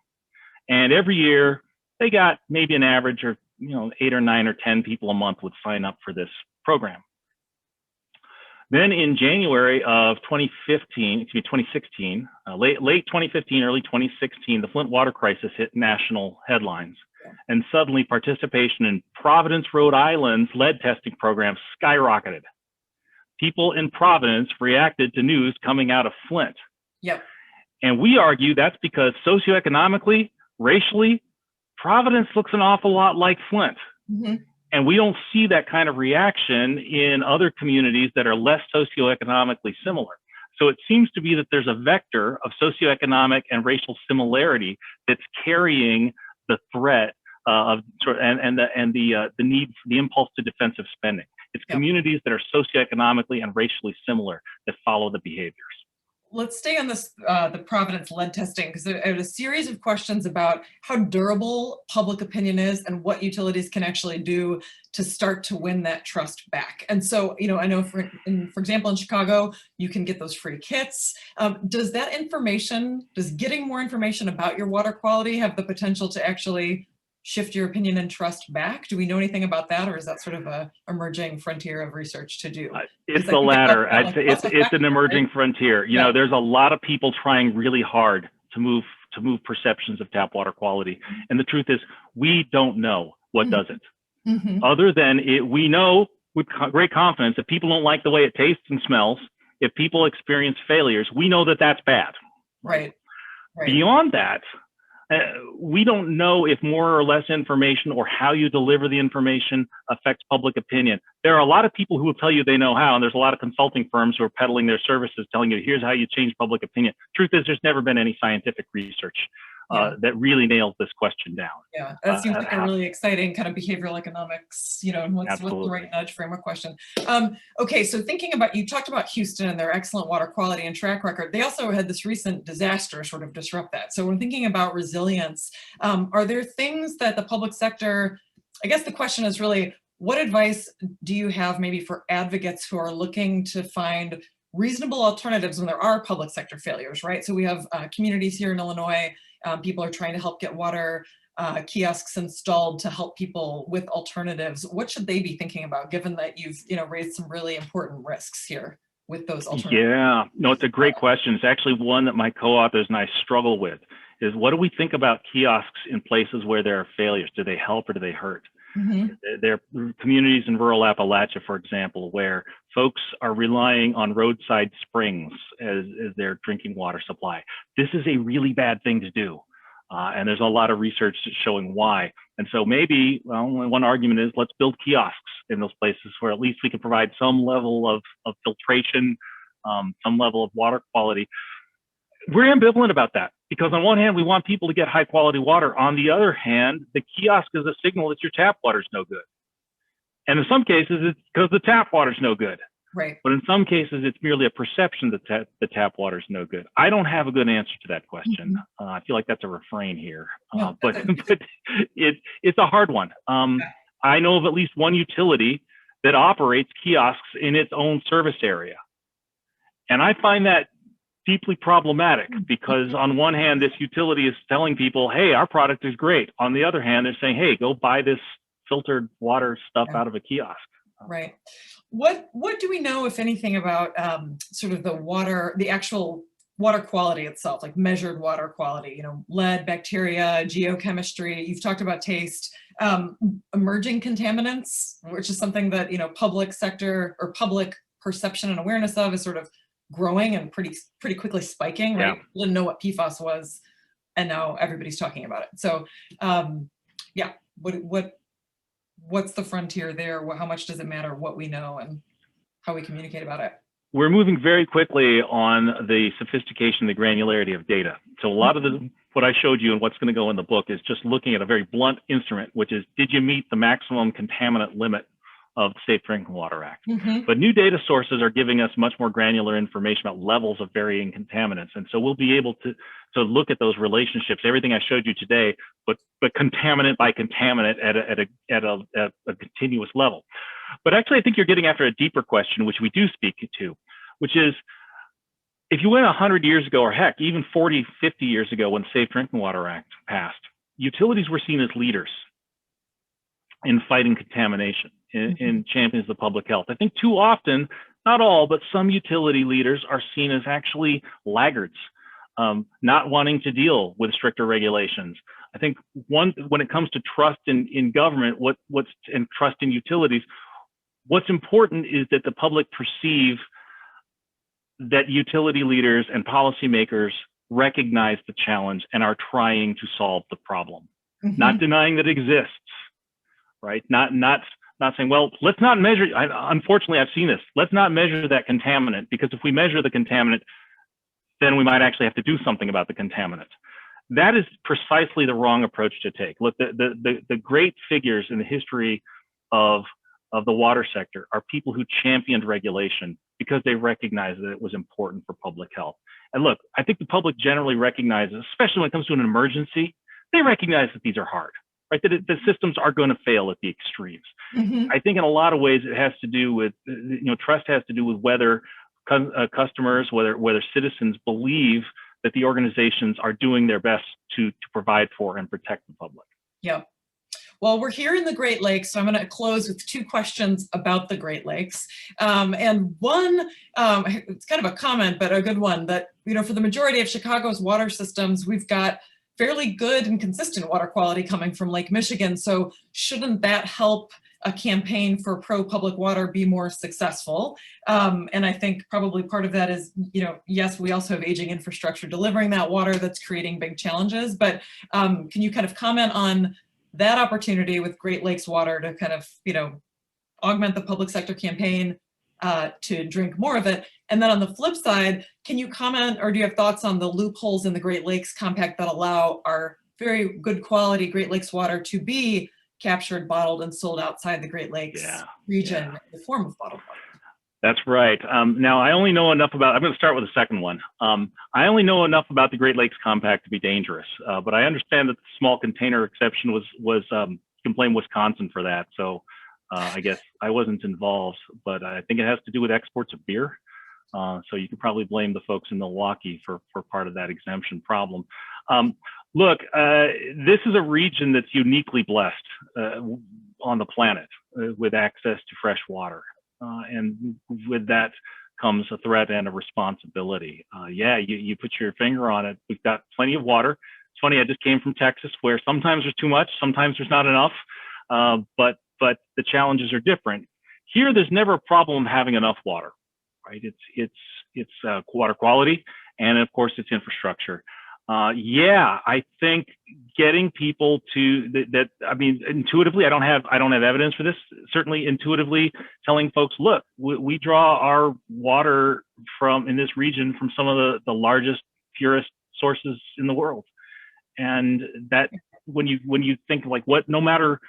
And every year, they got maybe an average of 8 or 9 or 10 people a month would sign up for this program. Then in January of 2016, late 2015, early 2016, the Flint water crisis hit national headlines. And suddenly participation in Providence, Rhode Island's lead testing program skyrocketed. People in Providence reacted to news coming out of Flint. Yep. And we argue that's because socioeconomically, racially, Providence looks an awful lot like Flint. Mm-hmm. And we don't see that kind of reaction in other communities that are less socioeconomically similar. So it seems to be that there's a vector of socioeconomic and racial similarity that's carrying the threat the need, the impulse to defensive spending. It's communities that are socioeconomically and racially similar that follow the behaviors. Let's stay on this, the Providence lead testing, because I had a series of questions about how durable public opinion is and what utilities can actually do to start to win that trust back. And so, I know for example, in Chicago, you can get those free kits. Does getting more information about your water quality have the potential to actually shift your opinion and trust back? Do we know anything about that, or is that sort of a emerging frontier of research to do? It's the latter. I'd say it's an emerging frontier. There's a lot of people trying really hard to move perceptions of tap water quality, and the truth is, we don't know what does it. Mm-hmm. Other than we know with great confidence that people don't like the way it tastes and smells. If people experience failures, we know that that's bad. Right. Beyond that, we don't know if more or less information or how you deliver the information affects public opinion. There are a lot of people who will tell you they know how, and there's a lot of consulting firms who are peddling their services telling you, here's how you change public opinion. Truth is, there's never been any scientific research that really nails this question down. Yeah, that seems like a really exciting kind of behavioral economics, and what's the right nudge framework question. Okay, so thinking about, you talked about Houston and their excellent water quality and track record. They also had this recent disaster sort of disrupt that. So when thinking about resilience, are there things that the public sector, I guess the question is really, what advice do you have maybe for advocates who are looking to find reasonable alternatives when there are public sector failures, right? So we have communities here in Illinois. People are trying to help get water kiosks installed to help people with alternatives. What should they be thinking about, given that you've raised some really important risks here with those alternatives? Yeah, no, it's a great question. It's actually one that my co-authors and I struggle with, is what do we think about kiosks in places where there are failures? Do they help or do they hurt? Mm-hmm. There are communities in rural Appalachia, for example, where folks are relying on roadside springs as their drinking water supply. This is a really bad thing to do. And there's a lot of research showing why. And so maybe, one argument is let's build kiosks in those places where at least we can provide some level of filtration, some level of water quality. We're ambivalent about that. Because on one hand, we want people to get high quality water. On the other hand, the kiosk is a signal that your tap water is no good. And in some cases, it's because the tap water is no good. Right. But in some cases, it's merely a perception that the tap water is no good. I don't have a good answer to that question. I feel like that's a refrain here, No, but it's a hard one. I know of at least one utility that operates kiosks in its own service area. And I find that deeply problematic because on one hand, this utility is telling people, hey, our product is great. On the other hand, they're saying, hey, go buy this filtered water stuff out of a kiosk. Right. What do we know, if anything, about sort of the actual water quality itself, like measured water quality, you know, lead, bacteria, geochemistry? You've talked about taste, emerging contaminants, which is something that, you know, public sector or public perception and awareness of is sort of growing and pretty quickly spiking, right? Yeah. We didn't know what PFAS was, and now everybody's talking about it. So, yeah, what's the frontier there? How much does it matter what we know and how we communicate about it? We're moving very quickly on the sophistication, the granularity of data. So a lot of what I showed you and what's going to go in the book is just looking at a very blunt instrument, which is, did you meet the maximum contaminant limit of the Safe Drinking Water Act? But new data sources are giving us much more granular information about levels of varying contaminants. And so we'll be able to look at those relationships, everything I showed you today, but contaminant by contaminant at a continuous level. But actually, I think you're getting after a deeper question, which we do speak to, which is, if you went 100 years ago, or heck, even 40, 50 years ago when the Safe Drinking Water Act passed, utilities were seen as leaders in fighting contamination, in champions of public health. I think too often, not all, but some utility leaders are seen as actually laggards, not wanting to deal with stricter regulations. I think when it comes to trust in government, and trust in utilities, what's important is that the public perceive that utility leaders and policymakers recognize the challenge and are trying to solve the problem, not denying that it exists, right? Not saying, well, let's not measure. Unfortunately, I've seen this. Let's not measure that contaminant, because if we measure the contaminant, then we might actually have to do something about the contaminant. That is precisely the wrong approach to take. Look, the great figures in the history of the water sector are people who championed regulation because they recognized that it was important for public health. And look, I think the public generally recognizes, especially when it comes to an emergency, they recognize that these are hard, right? That the systems are going to fail at the extremes. I think in a lot of ways it has to do with, trust has to do with whether customers, whether citizens believe that the organizations are doing their best to provide for and protect the public. Yeah. Well, we're here in the Great Lakes, so I'm going to close with two questions about the Great Lakes. And one, it's kind of a comment, but a good one, that, for the majority of Chicago's water systems, we've got fairly good and consistent water quality coming from Lake Michigan. So shouldn't that help a campaign for pro-public water be more successful? And I think probably part of that is, yes, we also have aging infrastructure delivering that water that's creating big challenges. But can you kind of comment on that opportunity with Great Lakes water to kind of, augment the public sector campaign to drink more of it? And then on the flip side, can you comment, or do you have thoughts on the loopholes in the Great Lakes Compact that allow our very good quality Great Lakes water to be captured, bottled, and sold outside the Great Lakes region in the form of bottled water? That's right. Now, I only know enough about, I'm going to start with the second one. I only know enough about the Great Lakes Compact to be dangerous, but I understand that the small container exception was you can blame Wisconsin for that. So I guess I wasn't involved, but I think it has to do with exports of beer. So you could probably blame the folks in Milwaukee for part of that exemption problem. Look, this is a region that's uniquely blessed on the planet with access to fresh water. And with that comes a threat and a responsibility. You put your finger on it. We've got plenty of water. It's funny, I just came from Texas, where sometimes there's too much, sometimes there's not enough, but the challenges are different. Here, there's never a problem having enough water, right? It's water quality, and of course, it's infrastructure. I think getting people to intuitively, I don't have evidence for this. Certainly intuitively telling folks, look, we draw our water in this region from some of the largest, purest sources in the world. And that when you think like what, no matter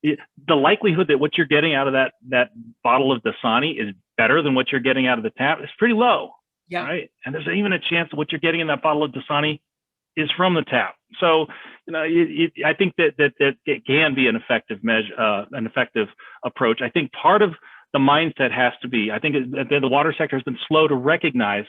the likelihood that what you're getting out of that bottle of Dasani is better than what you're getting out of the tap is pretty low. Yeah. Right. And there's even a chance that what you're getting in that bottle of Dasani is from the tap. So, I think that it can be an effective measure, an effective approach. I think part of the mindset has to be, I think the water sector has been slow to recognize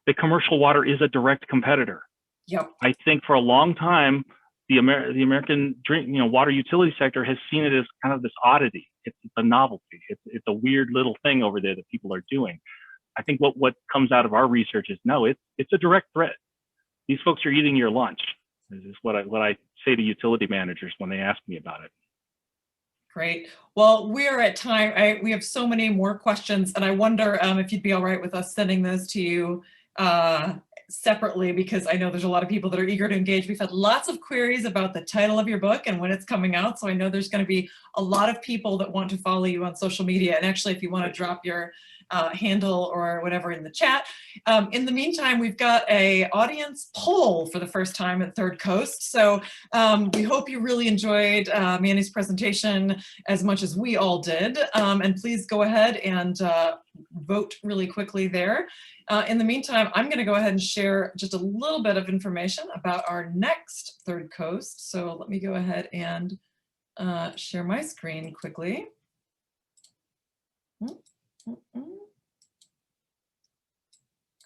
that commercial water is a direct competitor. Yep. I think for a long time, the American water utility sector has seen it as kind of this oddity. It's a novelty. It's a weird little thing over there that people are doing. I think what comes out of our research is no, it's a direct threat. These folks are eating your lunch. This is what I say to utility managers when they ask me about it. Great. Well, we're at time. We have so many more questions, and I wonder if you'd be all right with us sending those to you separately, because I know there's a lot of people that are eager to engage. We've had lots of queries about the title of your book and when it's coming out. So I know there's going to be a lot of people that want to follow you on social media. And actually, if you want to drop your handle or whatever in the chat. In the meantime, we've got a audience poll for the first time at Third Coast. So we hope you really enjoyed Manny's presentation as much as we all did. And please go ahead and vote really quickly there. In the meantime, I'm going to go ahead and share just a little bit of information about our next Third Coast. So let me go ahead and share my screen quickly.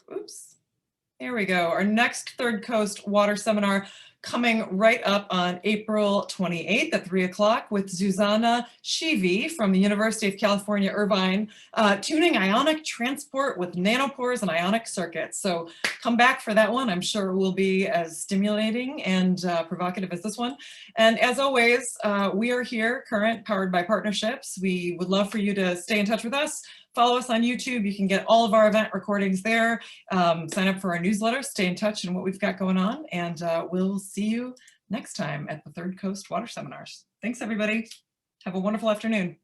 Oops. Here we go. Our next Third Coast Water Seminar coming right up on April 28th at 3 o'clock with Zuzana Shivi from the University of California, Irvine, tuning ionic transport with nanopores and ionic circuits. So come back for that one. I'm sure it will be as stimulating and provocative as this one. And as always, we are here, Current, powered by partnerships. We would love for you to stay in touch with us. Follow us on YouTube. You can get all of our event recordings there. Sign up for our newsletter, stay in touch in what we've got going on, and we'll see you next time at the Third Coast Water Seminars. Thanks, everybody. Have a wonderful afternoon.